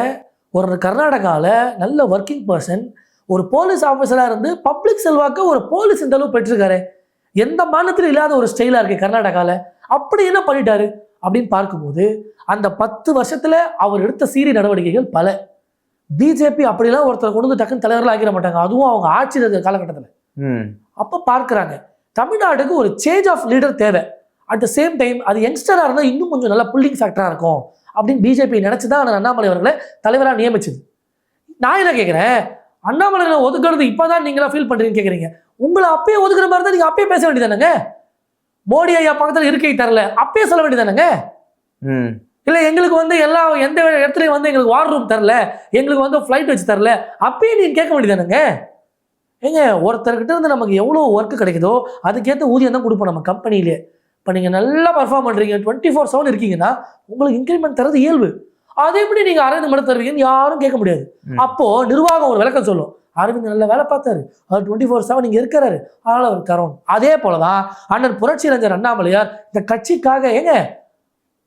ஒரு கர்நாடகாவில் நல்ல ஒர்க்கிங் பர்சன், ஒரு போலீஸ் ஆஃபீஸராக இருந்து பப்ளிக் செல்வாக்கு ஒரு போலீஸ் இந்த அளவு பெற்றிருக்காரு. எந்த மாநிலத்திலும் இல்லாத ஒரு ஸ்டைலாக இருக்கு கர்நாடகாவில். அப்படி என்ன பண்ணிட்டாரு அப்படின்னு பார்க்கும்போது அந்த 10 வருஷத்துல அவர் எடுத்த சீரிய நடவடிக்கைகள் பல. பிஜேபி அப்படிலாம் ஒருத்தர் கொண்டு வந்து டக்குன்னு தலைவர்கள் ஆக்கிட மாட்டாங்க, அதுவும் அவங்க ஆட்சி இருக்கிற காலகட்டத்தில். அப்போ பார்க்குறாங்க தமிழ்நாடுக்கு ஒரு சேஞ்ச் ஆஃப் லீடர் தேவை. அட் த சேம் டைம் அது யங்ஸ்டராக இருந்தால் இன்னும் கொஞ்சம் நல்லா புல்லிங் ஃபேக்டராக இருக்கும் அப்படின்னு பிஜேபி நினச்சி தான் அண்ணாமலை அவர்களை தலைவராக நியமிச்சது. நான் என்ன கேட்குறேன், அண்ணாமலை ஒதுக்குறது இப்போதான் நீங்களா ஃபீல் பண்ணுறீங்கன்னு கேட்குறீங்க. உங்களை அப்பயே ஒதுக்குற மாதிரி தான் நீங்கள் அப்பயே பேச வேண்டியதானங்க. மோடி ஐயா பக்கத்தில் இருக்கை தரல, அப்பயே சொல்ல வேண்டியதானங்க. இல்லை எங்களுக்கு வந்து எந்த இடத்துலையும் வந்து எங்களுக்கு வார் ரூம் தரல, எங்களுக்கு வந்து ஃப்ளைட் வச்சு தரல, அப்பயே நீங்கள் கேட்க வேண்டியதானங்க. ஏங்க ஒருத்தர்கிட்ட இருந்து நமக்கு எவ்வளோ ஒர்க்கு கிடைக்குதோ அதுக்கேற்ற ஊதியம் தான் கொடுப்போம் நம்ம கம்பெனிலே. இப்போ நீங்கள் நல்லா பர்ஃபார்ம் பண்ணுறீங்க, 24/7 இருக்கீங்கன்னா உங்களுக்கு இன்க்ரிமெண்ட் தரது இயல்பு. அதே எப்படி நீங்கள் அரவிந்த் மட்டும் தருவீங்கன்னு யாரும் கேட்க முடியாது. அப்போது நிர்வாகம் ஒரு விளக்கம் சொல்லும், அரவிந்த் நல்ல வேலை பார்த்தாரு, அவர் 24/7 இங்கே இருக்கிறாரு, அதனால் அவர் தரோம். அதே போல தான் அண்ணன் புரட்சி இளைஞர் அண்ணாமலையார் இந்த கட்சிக்காக ஏங்க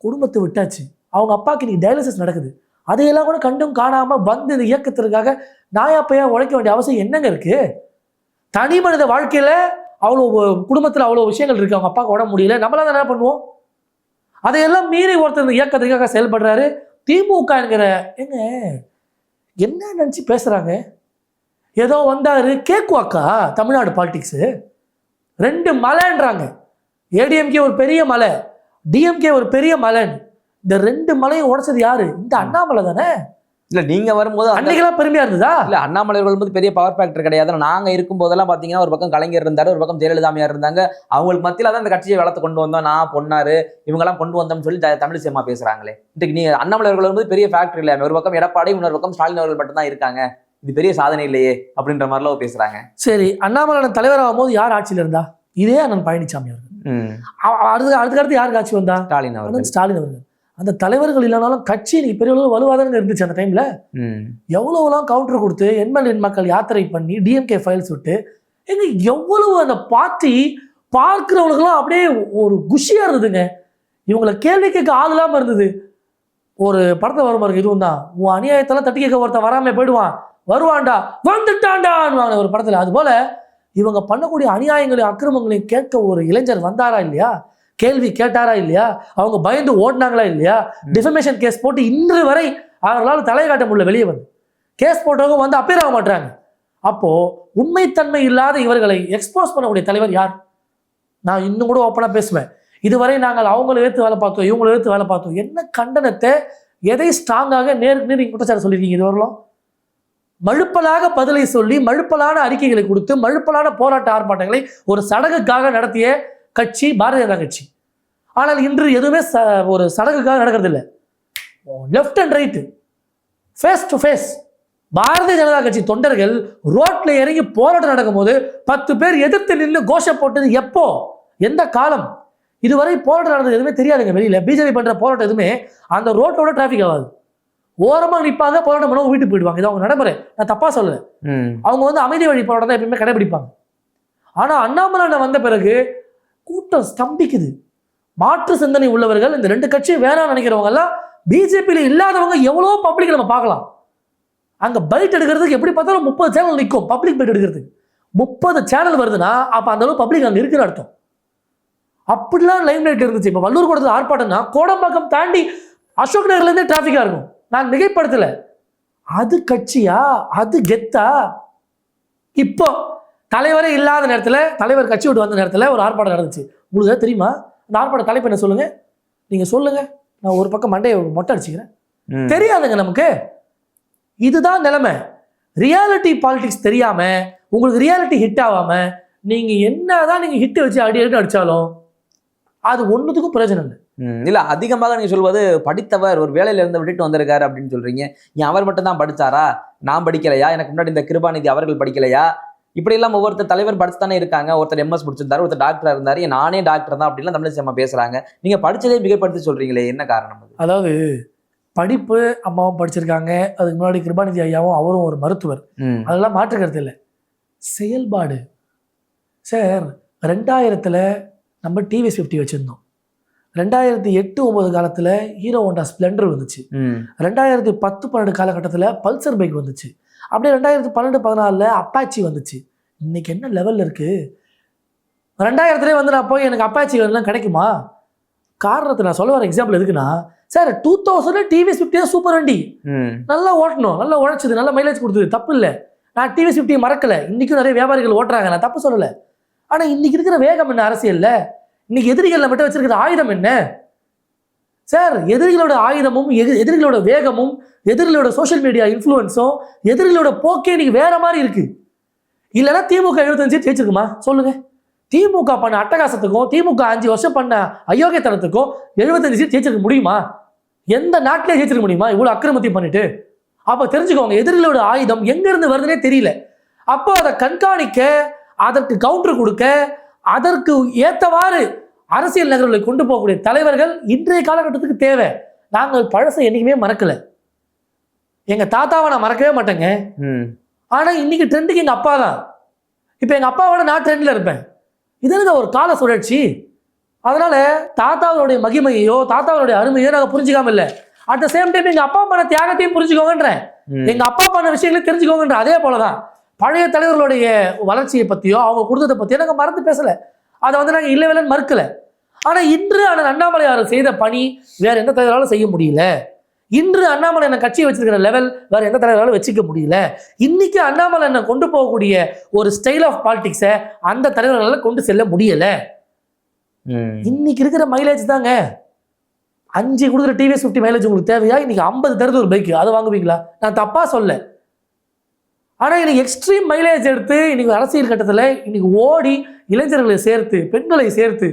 குடும்பத்தை விட்டாச்சு, அவங்க அப்பாவுக்கு இன்னைக்கு டயாலிசிஸ் நடக்குது, அதையெல்லாம் கூட கண்டும் காணாமல் வந்து இந்த இயக்கத்திற்காக நாயாப்பையா உழைக்க வேண்டிய அவசியம் என்னங்க இருக்கு? தனி மனித வாழ்க்கையில் அவ்வளோ குடும்பத்தில் அவ்வளோ விஷயங்கள் இருக்கு, அவங்க அப்பாவுக்கு உடம்பு முடியல, நம்மளாம் தான் என்ன பண்ணுவோம்? அதையெல்லாம் மீறி ஒருத்தர் இந்த இயக்கத்துக்காக செயல்படுறாரு. திமுக என்கிற ஏங்க என்ன நினச்சி பேசுகிறாங்க? ஏதோ வந்தாரு கேக்குவாக்கா தமிழ்நாடு பாலிடிக்ஸு 2 மலைன்றாங்க. ஏடிஎம்கே ஒரு பெரிய மலை, டிஎம்கே ஒரு பெரிய மலைன்னு. இந்த 2 மலையும் உடைச்சது யாரு? இந்த அண்ணாமலை தானே. இல்ல நீங்க வரும்போது அன்னைக்கெல்லாம் பெருமையா இருந்ததா? இல்ல அண்ணாமலை வரும்போது பெரிய பவர் ஃபேக்டர் கிடையாது. நாங்க இருக்கும் போதெல்லாம் பாத்தீங்கன்னா ஒரு பக்கம் கலைஞர் இருந்தாரு, ஒரு பக்கம் ஜெயலலிதாமையார் இருந்தாங்க. அவங்களுக்கு மத்தியில தான் இந்த கட்சியை வளர்த்து கொண்டு வந்தோம், நான் பொன்னாரு இவங்கெல்லாம் கொண்டு வந்தோம்னு சொல்லி தமிழ் சினிமா பேசுறாங்களே. இன்னைக்கு நீ அண்ணாமலை வரும்போது பெரிய ஃபேக்டர் இல்லையா? ஒரு பக்கம் எடப்பாடி, இன்னொரு பக்கம் ஸ்டாலின் அவர்கள் மட்டும் தான் இருக்காங்க, இது பெரிய சாதனை இல்லையே அப்படின்ற மாதிரிலாம் பேசுறாங்க. சரி, அண்ணாமலை தலைவராகும் போது யார் ஆட்சியில இருந்தா? இதே அண்ணன் பழனிசாமி அவர்கள். அடுத்து யாருக்கு ஆட்சி வந்தா? ஸ்டாலின் அவர்கள். ஸ்டாலின் அவர்கள். அந்த தலைவர்கள் இல்லைனாலும் கட்சி இன்னைக்கு பெரிய அளவு வலுவாதானங்க இருந்துச்சு அந்த டைம்ல. எவ்வளவுலாம் கவுண்டர் கொடுத்து என் மக்கள் யாத்திரை பண்ணி டிஎம்கே ஃபைல்ஸ் விட்டு எங்க எவ்வளவு அந்த பார்ட்டி பார்க்கிறவங்களுக்குலாம் அப்படியே ஒரு குஷியா இருந்ததுங்க. இவங்களை கேள்வி கேட்க ஆள் இல்லாம இருந்தது. ஒரு படத்துல வரும் பாருங்க, இதுவும் தான், உன் அநியாயத்தெல்லாம் தட்டி கேட்க ஒருத்தன் வராம போயிடுவான், வருவான்டா வந்துட்டான்டான்னு ஒரு படத்துல. அது போல இவங்க பண்ணக்கூடிய அநியாயங்களையும் அக்கிரமங்களையும் கேட்க ஒரு இளைஞர் வந்தாரா இல்லையா, கேள்வி கேட்டாரா இல்லையா, அவங்க பயந்து ஓடினாங்களா இல்லையா, டிஃபமேஷன் கேஸ் போட்டு இன்று வரை அவர்களால் தலை காட்ட முடியல. வெளியே வந்து கேஸ் போட்டவங்க வந்து அப்பீர் ஆக மாட்டாங்க. அப்போ உண்மைத்தன்மை இல்லாத இவர்களை எக்ஸ்போஸ் பண்ணக்கூடிய தலைவர் யார்? நான் இன்னும் கூட ஓப்பனா பேசுவேன். இதுவரை நாங்கள் அவங்களை எடுத்து வேலை பார்த்தோம், இவங்களை எடுத்து வேலை பார்த்தோம். என்ன கண்டனத்தை, எதை ஸ்ட்ராங்காக நேருக்கு நேர் நீங்க குற்றச்சாட்டு சொல்லியிருக்கீங்க? இது வரலாம் மழுப்பலாக பதிலை சொல்லி மழுப்பலான அறிக்கைகளை கொடுத்து மழுப்பலான போராட்ட ஆர்ப்பாட்டங்களை ஒரு சடங்குக்காக நடத்திய கட்சி பாரதிய ஜனதா கட்சி. ஆனால் இன்று எதுவுமே ஒரு சடங்குக்காக நடக்கிறது இல்லை. Left and right, face to face. Bharatiya Janata கட்சி தொண்டர்கள் ரோட்ல இறங்கி போராட்டம் நடக்கும் போது 10 பேர் எதிர்த்து நின்று கோஷம் போட்டது எப்போ, எந்த காலம்? இதுவரை போராட்டம் நடந்தது எதுவுமே தெரியாதுங்க. வெளியில பிஜேபி பண்ற போராட்டம் எதுவுமே அந்த ரோட்டோட டிராஃபிக் ஆகாது. ஓரமா நிற்பாங்க, போராட்டம் பண்ண வீட்டுக்கு போயிடுவாங்க. இது அவங்க நடைமுறை, நான் தப்பா சொல்லல. அவங்க வந்து அமைதி வழி போராட்டம் தான் எப்பயுமே கடைபிடிப்பாங்க. ஆனா அண்ணாமலை வந்த பிறகு கூட்டம் ஸ்தம்பிக்குது. மாற்று சிந்தனை உள்ளவர்கள், இந்த 2 கட்சியும் வேணாம்னு நினைக்கிறவங்க எல்லாம், பிஜேபியில இல்லாதவங்க எவ்வளோ பப்ளிக் நம்ம பார்க்கலாம். அங்க பைட் எடுக்கிறதுக்கு எப்படி பார்த்தாலும் 30 சேனல் நிற்கும். பப்ளிக் பைட் எடுக்கிறதுக்கு 30 சேனல் வருதுன்னா அப்ப அந்த அளவு பப்ளிக் அங்க இருக்குன்னு அர்த்தம். அப்படிலாம் லைம் லைட் இருந்துச்சு. இப்போ வள்ளூர் கூடத்தில் ஆர்ப்பாட்டம்னா கோடம்பாக்கம் தாண்டி அசோக் நகர்லேருந்தே டிராஃபிக்காக இருக்கும். நான் மிகைப்படுத்தல. அது கட்சியா, அது கெத்தா? இப்போ தலைவரே இல்லாத நேரத்தில், தலைவர் கட்சி விட்டு வந்த நேரத்தில் ஒரு ஆர்ப்பாட்டம் நடந்துச்சு. உங்களுக்கு தெரியுமா அந்த ஆர்ப்பாட்ட தலைப்பு என்ன? சொல்லுங்க, நீங்க சொல்லுங்க. நான் ஒரு பக்கம் மண்டையை மொட்டை அடிச்சுக்கிறேன். தெரியாதுங்க நமக்கு. இதுதான் நிலைமை. ரியாலிட்டி பாலிடிக்ஸ் தெரியாம, உங்களுக்கு ரியாலிட்டி ஹிட் ஆகாம, நீங்க என்னதான் நீங்க ஹிட் வச்சு அடி அடிச்சாலும் அது ஒன்றுத்துக்கும் பிரயோஜனம் இல்லை. இல்ல, அதிகமாக நீங்க சொல்வது படித்தவர் ஒரு வேலையில இருந்து விட்டுட்டு வந்திருக்காரு அப்படின்னு சொல்றீங்க. ஏன் அவர் மட்டும் தான் படிச்சாரா? நான் படிக்கலையா? எனக்கு முன்னாடி இந்த கிருபாநிதி அவர்கள் படிக்கலையா? இப்படி எல்லாம் ஒவ்வொருத்தர் தலைவர் படிச்சு தானே இருக்காங்க. ஒருத்தர் MS முடிச்சிருந்தாரு, ஒருத்தர் டாக்டரா இருந்தாரு, நானே டாக்டர் தான் அப்படிலாம் தமிழ் அம்மா பேசுறாங்க. நீங்க படிச்சதே மிகப்படுத்தி சொல்றீங்களே, என்ன காரணம்? அதாவது படிப்பு அம்மாவும் படிச்சிருக்காங்க, அதுக்கு முன்னாடி கிருபாநிதி ஐயாவும் அவரும் ஒரு மருத்துவர், அதெல்லாம் மாற்றுக்கிறது இல்லை. செயல்பாடு சார். 2000 நம்ம டிவிஎஸ் 50 வச்சிருந்தோம். 2008-09 காலத்துல ஹீரோ ஹோண்டா ஸ்ப்ளெண்டர் வந்துச்சு. 2010-12 காலகட்டத்தில் பல்சர் பைக் வந்துச்சு. அப்படியே 2012-14 அப்பாச்சி வந்துச்சு. இன்னைக்கு என்ன லெவல்ல இருக்கு? 2000 வந்து நான் போய் எனக்கு அப்பாச்சி எல்லாம் கிடைக்குமா? காரணத்தை நான் சொல்ல வர எக்ஸாம்பிள் எதுக்குன்னா, சார் 2000 டிவிஎஸ் 50 தான் சூப்பர் வண்டி. நல்லா ஓட்டணும், நல்லா உழைச்சது, நல்லா மைலேஜ் கொடுத்தது, தப்பு இல்லை. நான் டிவிஎஸ் 50 மறக்கல. இன்னைக்கும் நிறைய வியாபாரிகள் ஓட்டுறாங்க, நான் தப்பு சொல்லல. ஆனா இன்னைக்கு இருக்கிற வேகம் என்ன அரசியல்ல? இன்னைக்கு எதிரிகள் மட்டும் வச்சிருக்கிற ஆயுதம் என்ன சார்? எதிரிகளோட ஆயுதமும் எதிரிகளோட வேகமும் எதிரிகளோட சோசியல் மீடியா இன்ஃப்ளூயன்ஸும் எதிரிகளோட போக்கே இன்னைக்கு வேற மாதிரி இருக்கு. இல்லைன்னா திமுக 75 ஜெயிச்சிருக்குமா சொல்லுங்க? திமுக பண்ண அட்டகாசத்துக்கும் திமுக 5 வருஷம் பண்ண அயோக்கியத்தனத்துக்கும் 75 சீட் ஜெயிச்சிருக்க முடியுமா? எந்த நாட்டிலே ஜெயிச்சிருக்க முடியுமா இவ்வளவு அக்கிரமத்தையும் பண்ணிட்டு? அப்ப தெரிஞ்சுக்கோங்க, எதிரிகளோட ஆயுதம் எங்க இருந்து வருதுன்னே தெரியல. அப்போ அதை கண்காணிக்க, அதற்கு கவுண்டர் கொடுக்க, அதற்கு ஏத்தவாறு அரசியல் நகர்வுகளை கொண்டு போகக்கூடிய தலைவர்கள் இன்றைய காலகட்டத்துக்கு தேவை. நாங்கள் பழசை என்னைக்குமே மறக்கல. எங்க தாத்தாவை நான் மறக்கவே மாட்டேங்க. ஆனா இன்னைக்கு ட்ரெண்டுக்கு எங்க அப்பா தான். இப்ப எங்க அப்பாவோட நான் ட்ரெண்ட்ல இருப்பேன். இது ஒரு கால சுழற்சி. அதனால தாத்தாவுடைய மகிமையோ தாத்தாவுடைய அருமையோ நாங்க புரிஞ்சுக்காம இல்லை. அட் த சேம் டைம் எங்க அப்பா பண்ண தியாகத்தையும் புரிஞ்சுக்கோங்கன்றேன். எங்க அப்பா பண்ண விஷயங்களையும் தெரிஞ்சுக்கோங்கன்ற. அதே போலதான் பழைய தலைவர்களுடைய வளர்ச்சியை பத்தியோ அவங்க கொடுத்ததை பத்தியோ நாங்க மறந்து பேசல. அதை வந்து நாங்க இல்லைன்னு மறுக்கல. ஆனா இன்று அண்ணாமலையார் செய்த பணி வேற எந்த தலைவராலும் செய்ய முடியல. இன்று அண்ணாமலை என்ன கட்சியை வச்சிருக்கிற லெவல் வேற எந்த தலைவராலும் வச்சுக்க முடியல. இன்னைக்கு அண்ணாமலை என்ன கொண்டு போகக்கூடிய ஒரு ஸ்டைல் ஆஃப் பாலிடிக்ஸை அந்த தலைவர்களால கொண்டு செல்ல முடியல. இன்னைக்கு இருக்கிற மைலேஜ் தாங்க 5 கொடுக்குற டிவிஎஸ் 50 மைலேஜ் உங்களுக்கு தேவையா? இன்னைக்கு 50 தருது ஒரு பைக், அதை வாங்குவீங்களா? நான் தப்பா சொல்ல. ஆனா இன்னைக்கு எக்ஸ்ட்ரீம் மைலேஜ் எடுத்து இன்னைக்கு அரசியல் கட்டத்தில் இன்னைக்கு ஓடி இளைஞர்களை சேர்த்து பெண்களை சேர்த்து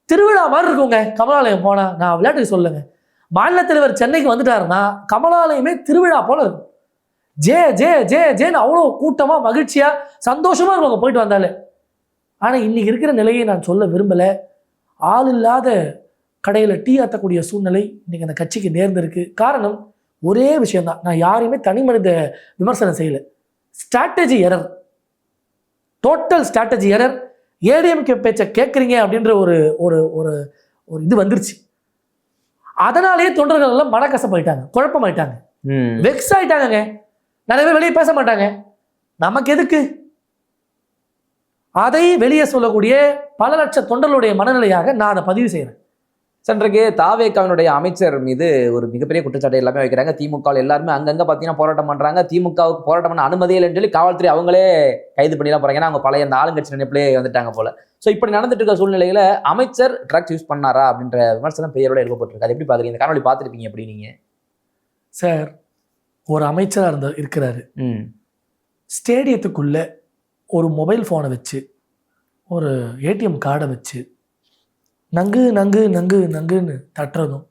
திருவிழா மாதிரி இருக்குங்க. கமலாலயம் போனா, நான் விளையாட்டுக்கு சொல்லுங்க, மாநில தலைவர் சென்னைக்கு வந்துட்டாருன்னா கமலாலயமே திருவிழா போல இருக்கும். ஜே ஜே ஜே ஜேன்னு அவ்வளோ கூட்டமா மகிழ்ச்சியா சந்தோஷமா இருக்கும் போயிட்டு வந்தாலே. ஆனா இன்னைக்கு இருக்கிற நிலையை நான் சொல்ல விரும்பல. ஆள் இல்லாத கடையில் டீ ஆற்றக்கூடிய சூழ்நிலை இன்னைக்கு அந்த கட்சிக்கு நேர்ந்திருக்கு. காரணம் ஒரே விஷயம்தான். நான் யாரையுமே தனி மனித விமர்சனம் செய்யலை. Strategy error, total strategy error. ADMK பேச்சை கேட்குறீங்க அப்படின்ற ஒரு ஒரு ஒரு ஒரு இது வந்துருச்சு. அதனாலேயே தொண்டர்கள் எல்லாம் மனக்கசப்பாயிட்டாங்க, குழப்பமாயிட்டாங்க, வெக்ஸ் ஆயிட்டாங்க. நிறைய பேர் வெளியே பேச மாட்டாங்க. நமக்கு எதுக்கு? அதை வெளியே சொல்லக்கூடிய பல லட்ச தொண்டர்களுடைய மனநிலையாக நான் அதை பதிவு செய்கிறேன். சென்றைக்கு தாவேகாவினுடைய அமைச்சர் மீது ஒரு மிகப்பெரிய குற்றச்சாட்டு எல்லாமே வைக்கிறாங்க. திமுக எல்லாருமே அங்கங்கே பார்த்தீங்கன்னா போராட்டம் பண்ணுறாங்க. திமுகவுக்கு போராட்டம் பண்ண அனுமதி இல்லைன்னு சொல்லி காவல்துறை அவங்களே கைது பண்ணிலாம் போகிறாங்க. ஏன்னா அவங்க பழைய அந்த ஆளுங்கட்சி நினைப்பிலே வந்துட்டாங்க போல. ஸோ இப்படி நடந்துட்டு இருக்க சூழ்நிலையில் அமைச்சர் ட்ரக்ஸ் யூஸ் பண்ணாரா அப்படின்ற விமர்சனம் பெயரோட எழுப்பப்பட்டிருக்கு. அது எப்படி பார்க்குறீங்க? இந்த காணொலி பார்த்துருப்பீங்க எப்படி நீங்கள்? சார், ஒரு அமைச்சராக இருக்கிறாரு. ஸ்டேடியத்துக்குள்ளே ஒரு மொபைல் ஃபோனை வச்சு, ஒரு ஏடிஎம் கார்டை வச்சு நங்கு நங்கு நங்கு நங்குன்னு தட்டுறதும்,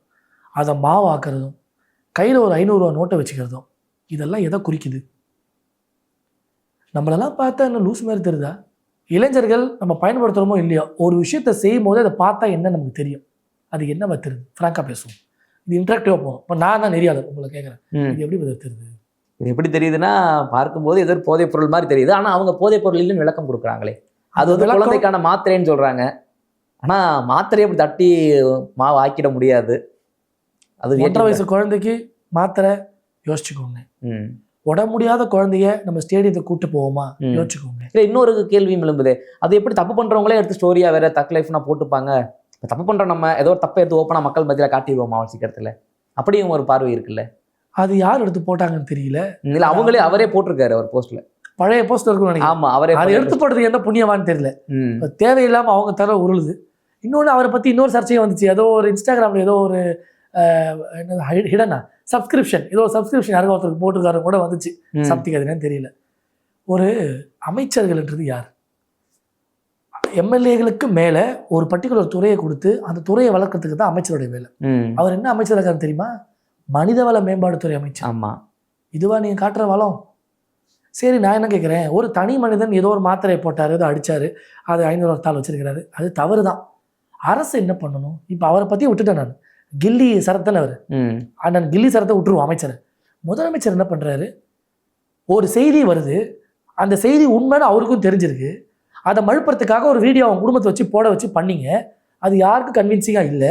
அதை மாவாக்குறதும், கையில் ஒரு 500 ரூபா நோட்டை வச்சுக்கிறதும், இதெல்லாம் எதை குறிக்குது? நம்மளெல்லாம் பார்த்தா என்ன லூஸ் மாதிரி தெரியுதா? இளைஞர்கள் நம்ம பயன்படுத்துகிறோமோ இல்லையோ, ஒரு விஷயத்தை செய்யும் போது அதை பார்த்தா என்ன நமக்கு தெரியும்? அது என்ன தெரியுது? ஃப்ராங்காக பேசுவோம். இது இன்ட்ராக்டிவாக போகும். இப்போ நான் தான் நெறியாளர், உங்களை கேட்குறேன், இது எப்படி தெரியுது? இது எப்படி தெரியுதுன்னா, பார்க்கும்போது ஏதோ ஒரு போதைப் பொருள் மாதிரி தெரியுது. ஆனால் அவங்க போதைப் பொருளிலும் விளக்கம் கொடுக்குறாங்களே. அது வந்து குழந்தைக்கான மாத்திரைன்னு சொல்கிறாங்க. ஆனால் மாத்திரையை அப்படி தட்டி மாவு ஆக்கிட முடியாது. அது 1.5 வயசு குழந்தைக்கு மாத்திரை, யோசிச்சுக்கோங்க. உட முடியாத குழந்தைய நம்ம ஸ்டேடியத்தை கூட்டு போவோமா? யோசிச்சுக்கோங்க. இல்லை, இன்னொரு கேள்வியும் எழும்புது. அது எப்படி தப்பு பண்ணுறவங்களே எடுத்து ஸ்டோரியாக வேற தக் லைஃப்னா போட்டுப்பாங்க. தப்பு பண்ணுறோம், நம்ம ஏதோ ஒரு தப்பை எடுத்து ஓப்பனாக மக்கள் மத்தியில் காட்டிடுவோமா அவள் சீக்கிரத்தில்? அப்படியும் ஒரு பார்வை இருக்குல்ல. அது யார் எடுத்து போட்டாங்கன்னு தெரியல. இல்லை, அவரே போட்டிருக்காரு அவர் போஸ்ட்ல. பழைய போஸ்ட் இருக்கும். ஆமா, அவரே அதை எடுத்து போடுறது என்ன புண்ணியமானு தெரியல. தேவையில்லாம அவங்க தர உருளுது. இன்னொன்று, அவரை பற்றி இன்னொரு சர்ச்சையும் வந்துச்சு. ஏதோ ஒரு இன்ஸ்டாகிராமில் ஏதோ ஒரு ஹிடனா சப்ஸ்கிரிப்ஷன், ஏதோ ஒரு சப்ஸ்கிரிப்ஷன் யாருக்கும் ஒருத்தருக்கு போட்டுருக்காரு கூட வந்துச்சு. சம்திங் அது என்னன்னு தெரியல. ஒரு அமைச்சர்கள்ன்றது யார்? எம்எல்ஏகளுக்கு மேலே ஒரு பர்டிகுலர் துறையை கொடுத்து அந்த துறையை வளர்க்கறதுக்கு தான் அமைச்சருடைய வேலை. அவர் என்ன அமைச்சர் இருக்காரு தெரியுமா? மனிதவள மேம்பாடுத்துறை அமைச்சர். ஆமாம். இதுவா நீங்கள் காட்டுற வளம்? சரி, நான் என்ன கேட்குறேன், ஒரு தனி மனிதன் ஏதோ ஒரு மாத்திரையை போட்டார், ஏதோ அடித்தார், அது 500 தாள் வச்சிருக்கிறாரு, அது தவறு தான். அரசு என்ன பண்ணணும்? இப்போ அவரை பற்றி விட்டுட்டேன் நான். கில்லி சரத்தன் அவர், அண்ணன் கில்லி சரத்தை விட்டுருவோம் அமைச்சர். முதலமைச்சர் என்ன பண்ணுறாரு? ஒரு செய்தி வருது, அந்த செய்தி உண்மைன்னு அவருக்கும் தெரிஞ்சிருக்கு. அதை மழுப்புறதுக்காக ஒரு வீடியோ அவங்க குடும்பத்தை வச்சு போட வச்சு பண்ணீங்க. அது யாருக்கும் கன்வின்சிங்காக இல்லை.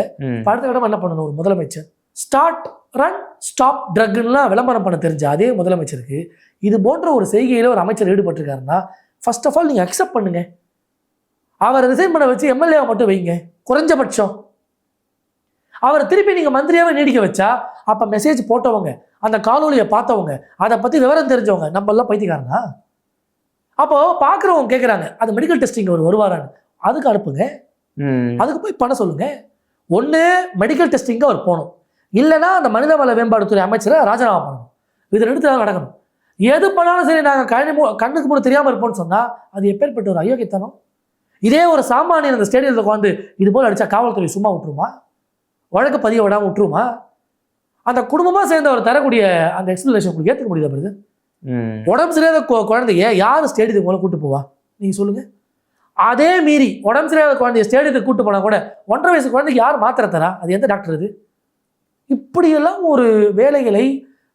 அடுத்த கட்டம் என்ன பண்ணணும்? ஒரு முதலமைச்சர் ஸ்டார்ட் ரன் ஸ்டாப் ட்ரக்லாம் விளம்பரம் பண்ண தெரிஞ்ச அதே முதலமைச்சருக்கு இது போன்ற ஒரு செய்கையில் ஒரு அமைச்சர் ஈடுபட்டிருக்காருன்னா, ஃபர்ஸ்ட் ஆஃப் ஆல் நீங்கள் அக்செப்ட் பண்ணுங்க. அவரை ரிசைன் பண்ண வச்சு எம்எல்ஏவை மட்டும் வைங்க குறைஞ்சபட்சம். அவரை திருப்பி நீங்கள் மந்திரியாவே நீடிக்க வச்சா, அப்போ மெசேஜ் போட்டவங்க, அந்த காணொலியை பார்த்தவங்க, அதை பற்றி விவரம் தெரிஞ்சவங்க நம்மளாம் பைத்தியக்காரனா? அப்போது பார்க்குறவங்க கேட்குறாங்க, அது மெடிக்கல் டெஸ்டிங் அவர் வருவாரான்னு. அதுக்கு அனுப்புங்க, அதுக்கு போய் பண்ண சொல்லுங்க. ஒன்று மெடிக்கல் டெஸ்டிங்கு அவர் போகணும், இல்லைன்னா அந்த மனிதவள மேம்பாடுத்துறை அமைச்சரை ராஜினாமா பண்ணணும். இது 2 தான் நடக்கணும். எது பண்ணாலும் சரி, நாங்கள் கண்ணுக்கு முன்னாடி தெரியாமல் இருப்போம்னு சொன்னால் அது எப்பேற்பட்ட ஒரு அயோக்கியத்தனம். இதே ஒரு சாமானியன் அந்த ஸ்டேடியத்தில் உட்காந்து இது போல் அடித்தா காவல்துறை சும்மா விட்டுருமா? வழக்கு பதிய விடாமல் விட்டுருமா? அந்த குடும்பமாக சேர்ந்து அவர் தரக்கூடிய அந்த எக்ஸ்பிளேஷன் உங்களுக்கு ஏற்றுக்க முடியுதா? பிறகு உடம்பு சரியாத குழந்தைய யார் ஸ்டேடியத்துக்கு போல கூட்டு போவா? நீங்கள் சொல்லுங்கள். அதே மீறி உடம்பு சரியாத குழந்தைய ஸ்டேடியத்துக்கு கூட்டு போனால் கூட 1.5 வயசு குழந்தைக்கு யார் மாத்திரை தரா? அது எந்த டாக்டர்? அது இப்படியெல்லாம் ஒரு வேலைகளை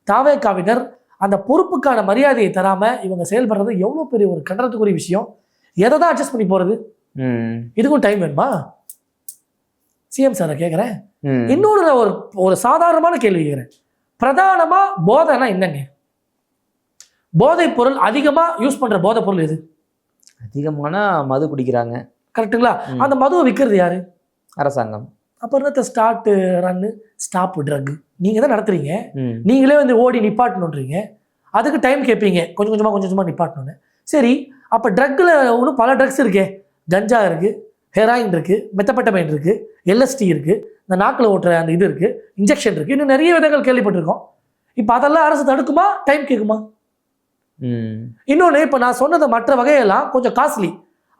தாவேகாவினர் அந்த பொறுப்புக்கான மரியாதையை தராமல் இவங்க செயல்படுறது எவ்வளோ பெரிய ஒரு கண்டனத்துக்குரிய விஷயம். எதை தான் அட்ஜஸ்ட் பண்ணி போகிறது? இதுக்கும் டைம் வேணுமா? சிஎம் சாரை கேட்குறேன். இன்னொன்று நான் ஒரு சாதாரணமான கேள்வி கேட்குறேன். பிரதானமாக போதைனா என்னங்க? போதைப் பொருள் அதிகமாக யூஸ் பண்ணுற போதைப் பொருள் எது? அதிகமான மது குடிக்கிறாங்க. கரெக்டுங்களா? அந்த மதுவை விற்கிறது யாரு? அரசாங்கம். அப்புறம் என்னத்த ஸ்டார்ட் ரன்னு ஸ்டாப் ட்ரக் நீங்கள் தான் நடத்துறீங்க. நீங்களே வந்து ஓடி நிப்பாட்டணுன்றீங்க. அதுக்கு டைம் கேட்பீங்க, கொஞ்சம் கொஞ்சமாக நிப்பாட்டணுன்னு. சரி, அப்போ ட்ரக்கில் ஒன்றும் பல ட்ரக்ஸ் இருக்கே. கஞ்சா இருக்குது, ஹெராயின் இருக்குது, மெத்தப்பட்டமைன் இருக்குது, எல்எஸ்டி இருக்குது, இந்த நாக்கில் ஓட்டுற அந்த இது இருக்குது, இன்ஜெக்ஷன் இருக்குது, இன்னும் நிறைய விதங்கள் கேள்விப்பட்டிருக்கோம். இப்போ அதெல்லாம் அரசு தடுக்குமா? டைம் கேட்குமா? இன்னொன்று, இப்போ நான் சொன்னது மற்ற வகையெல்லாம் கொஞ்சம் காஸ்ட்லி,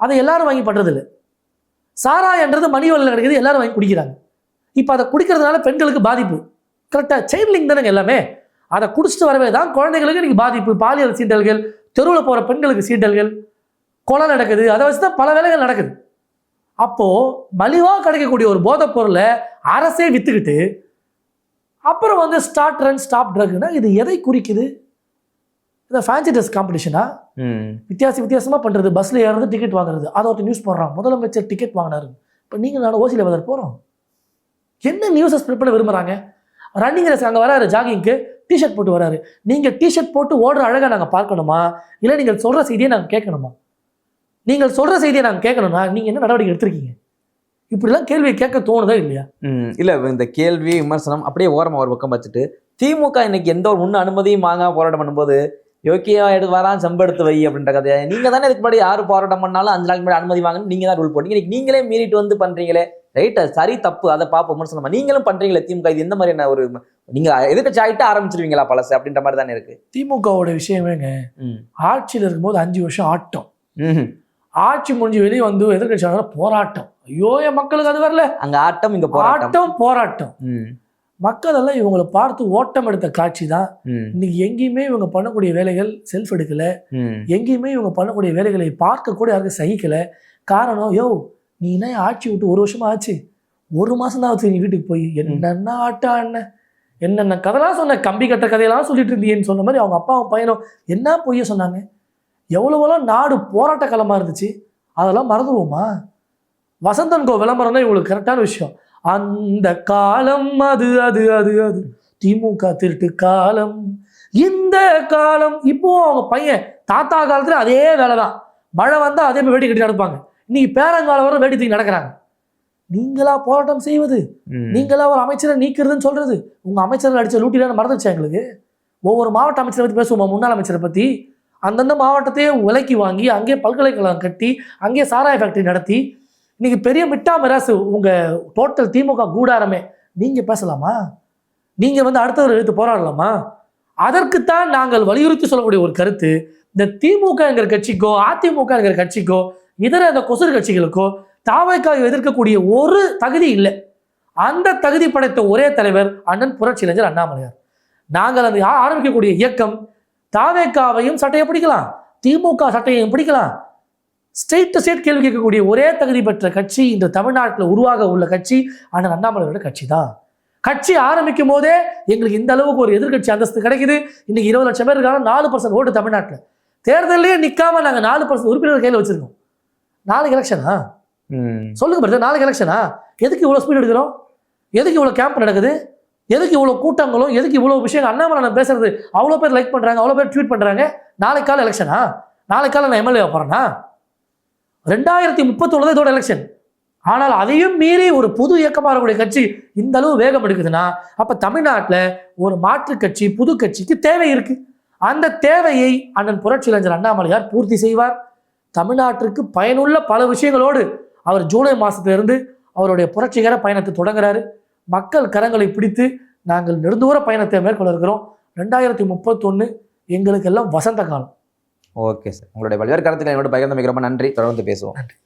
அதை எல்லாரும் வாங்கி பண்ணுறதில்லை. சாராயன்றது மணி வலையில் கிடைக்கிது, எல்லாரும் வாங்கி குடிக்கிறாங்க. இப்போ அதை குடிக்கிறதுனால பெண்களுக்கு பாதிப்பு. கரெக்டாக செயின்லிங் தானேங்க எல்லாமே. அதை குடிச்சிட்டு வரவே தான் குழந்தைகளுக்கு இன்றைக்கி பாதிப்பு. பாலியல் சீண்டல்கள், தெருவில் போகிற பெண்களுக்கு சீண்டல்கள், கொலை நடக்குது. அதை வச்சு தான் பல வேலைகள் நடக்குது. அப்போ மலிவா கிடைக்கக்கூடிய ஒரு போதைப் பொருளை அரசே வித்துக்கிட்டு அப்புறம் வந்து ஸ்டார்ட் ரன் ஸ்டாப் ட்ரக்னா இது எதை குறிக்குது? இந்த ஃபேன்சி ட்ரெஸ் காம்படிஷனா? வித்தியாசமா பண்றது, பஸ்ல ஏறது, டிக்கெட் வாங்குறது. அதை ஒருத்தர் நியூஸ் போடுறான், முதலமைச்சர் டிக்கெட் வாங்கினாரு. இப்போ நீங்க நான் ஓசியில் வர போறோம். என்ன நியூஸை ஸ்ப்ரெட் பண்ண விரும்புறாங்க? ரன்னிங் ரேஸ் அங்கே வராரு, ஜாகிங்க்கு டிஷர்ட் போட்டு வராரு. நீங்க டிஷர்ட் போட்டு ஓடுற அழகா நாங்கள் பார்க்கணுமா, இல்லை நீங்கள் சொல்ற செய்தியை நாங்கள் கேட்கணுமா? நீங்கள் சொல்ற செய்தியை நாங்கள் கேட்கணும்னா நீங்க என்ன நடவடிக்கை எடுத்திருக்கீங்க? இப்படிலாம் கேள்வியை கேட்க தோணுதா இல்லையா? இல்ல இந்த கேள்வி விமர்சனம் அப்படியே ஓரமா ஒரு பக்கம் வச்சுட்டு, திமுக இன்னைக்கு எந்த ஒரு முன் அனுமதியும் வாங்க போராட்டம் பண்ணும்போது யோக்கியா எடுத்து வரான் செம்பெடுத்து வை அப்படின்ற கதையா? நீங்க தானே இதுக்கு முன்னாடி யாரு போராட்டம் பண்ணாலும் 5 நாளைக்கு முன்னாடி அனுமதி வாங்கன்னு நீங்க தான் ரூல் போட்டீங்க. நீங்களே மீறிட்டு வந்து பண்றீங்களே, ரைட்டா? சரி தப்பு அதை பார்ப்போம் விமர்சனமா. நீங்களும் பண்றீங்களே திமுக, இது எந்த மாதிரியான ஒரு, நீங்க எதிர்க்கட்சி ஆகிட்டு ஆரம்பிச்சிருவீங்களா பழசு அப்படின்ற மாதிரி தானே இருக்கு திமுகவோட விஷயமேங்க. ஆட்சியில் இருக்கும்போது 5 வருஷம் ஆட்டம், ஆட்சி முடிஞ்சு வெளியே வந்து எதிர்கட்சியாளர் போராட்டம். ஐயோ என் மக்களுக்கு அது வரல, அங்க ஆட்டம் இங்க போராட்டம். மக்கள் எல்லாம் இவங்களை பார்த்து ஓட்டம் எடுத்த காட்சி தான். இன்னைக்கு எங்கேயுமே இவங்க பண்ணக்கூடிய வேலைகள் செல்ஃப் எடுக்கல, எங்கேயுமே இவங்க பண்ணக்கூடிய வேலைகளை பார்க்க கூட யாருக்கும் சகிக்கல. காரணம், யோ நீ என்ன ஆட்சி விட்டு 1 வருஷமா ஆச்சு, 1 மாசம் தான் ஆச்சு நீ வீட்டுக்கு போய் என்னென்ன ஆட்டா என்னென்ன கதைலாம் சொன்ன, கம்பி கட்ட கதையெல்லாம் சொல்லிட்டு இருந்தீங்கன்னு சொன்ன மாதிரி அவங்க அப்பாவும் பையனும் என்ன பொய்ய சொன்னாங்க. எவ்வளோவெல்லாம் நாடு போராட்ட களமாக இருந்துச்சு, அதெல்லாம் மறந்துடுவோமா? வசந்தன் கோ விளம்பரம் தான் இவங்களுக்கு கரெக்டான விஷயம். அந்த காலம் அது அது அது அது திமுக திருட்டு காலம், இந்த காலம். இப்போ அவங்க பையன் தாத்தா காலத்துல அதே வேலை தான், மழை வந்தால் அதே மாதிரி வேட்டி கட்டி நடப்பாங்க. இன்னைக்கு பேரங்காலம் வர வேட்டி தூக்கி நடக்கிறாங்க. நீங்களா போராட்டம் செய்வது? நீங்களா ஒரு அமைச்சரை நீக்கிறதுன்னு சொல்றது? உங்க அமைச்சர்கள் அடிச்ச லூட்டிலான மறந்துச்சா எங்களுக்கு? ஒவ்வொரு மாவட்ட அமைச்சரை பற்றி பேசுவோமா, முன்னாள் அமைச்சரை பற்றி? அந்தந்த மாவட்டத்தையே விலைக்கு வாங்கி அங்கேயே பல்கலைக்கழகம் கட்டி அங்கேயே சாராய ஃபேக்டரி நடத்தி இன்னைக்கு பெரிய மிட்டா மிராசு உங்க டோட்டல் திமுக கூடாரமே. நீங்க பேசலாமா? நீங்க வந்து அடுத்தவர் எடுத்து போராடலாமா? அதற்குத்தான் நாங்கள் வலியுறுத்தி சொல்லக்கூடிய ஒரு கருத்து, இந்த திமுகங்கிற கட்சிக்கோ அதிமுகங்கிற கட்சிக்கோ இதர அந்த கொசுறு கட்சிகளுக்கோ தாவேக்காவை எதிர்க்கக்கூடிய ஒரு தகுதி இல்லை. அந்த தகுதி படைத்த ஒரே தலைவர் அண்ணன் புரட்சி இளைஞர் அண்ணாமலையார். நாங்கள் அந்த ஆரம்பிக்கக்கூடிய இயக்கம் தாவேக்காவையும் சட்டையை பிடிக்கலாம், திமுக சட்டையையும் பிடிக்கலாம். ஸ்டேட் டு ஸ்டேட் கேள்வி கேட்கக்கூடிய ஒரே தகுதி பெற்ற கட்சி இந்த தமிழ்நாட்டில் உருவாக உள்ள கட்சி அண்ணன் அண்ணாமலையோட கட்சி தான். கட்சி ஆரம்பிக்கும் போதே எங்களுக்கு இந்த அளவுக்கு ஒரு எதிர்கட்சி அந்தஸ்து கிடைக்குது. இன்னைக்கு 20 லட்சம் பேர் இருக்காங்க, 4% ஓட்டு தமிழ்நாட்டில். தேர்தலையே நிற்காம நாங்கள் 4% உறுப்பினர் கையில் வச்சிருக்கோம். நாளைக்கு எலெக்ஷனா? சொல்லுங்க பிரதர், நாளைக்கு எலெக்ஷனா? எதுக்கு இவ்வளோ ஸ்பீட் எடுக்கிறோம்? எதுக்கு இவ்வளோ கேம்ப் நடக்குது? எதுக்கு இவ்வளோ கூட்டங்களும், எதுக்கு இவ்வளோ விஷயங்கள்? அண்ணாமலை நான் பேசுறது அவ்வளோ பேர் லைக் பண்ணுறாங்க, அவ்வளோ பேர் ட்வீட் பண்ணுறாங்க. நாளைக்கு கால எலெக்ஷனா? நாளைக்கு கால நான் எம்எல்ஏ போகிறேன்னா? 2031 இதோட எலெக்ஷன். ஆனால் அதையும் மீறி ஒரு புது இயக்கமாக இருக்கக்கூடிய கட்சி இந்த அளவு வேகம் எடுக்குதுன்னா அப்போ தமிழ்நாட்டில் ஒரு மாற்று கட்சி, புது கட்சிக்கு தேவை இருக்கு. அந்த தேவையை அண்ணன் புரட்சி இளைஞர் அண்ணாமலையார் பூர்த்தி செய்வார். தமிழ்நாட்டிற்கு பயனுள்ள பல விஷயங்களோடு அவர் ஜூலை மாதத்திலிருந்து அவருடைய புரட்சிகர பயணத்தை தொடங்குறாரு. மக்கள் கரங்களை பிடித்து நாங்கள் நெடுந்தூர பயணத்தை மேற்கொள்ள இருக்கிறோம். 2031 எங்களுக்கெல்லாம் வசந்த காலம். ஓகே சார், உங்களுடைய பல்வேறு கருத்துக்களை என்னோட பகிர்ந்தமைக்கு ரொம்ப நன்றி. தொடர்ந்து பேசுவோம். நன்றி.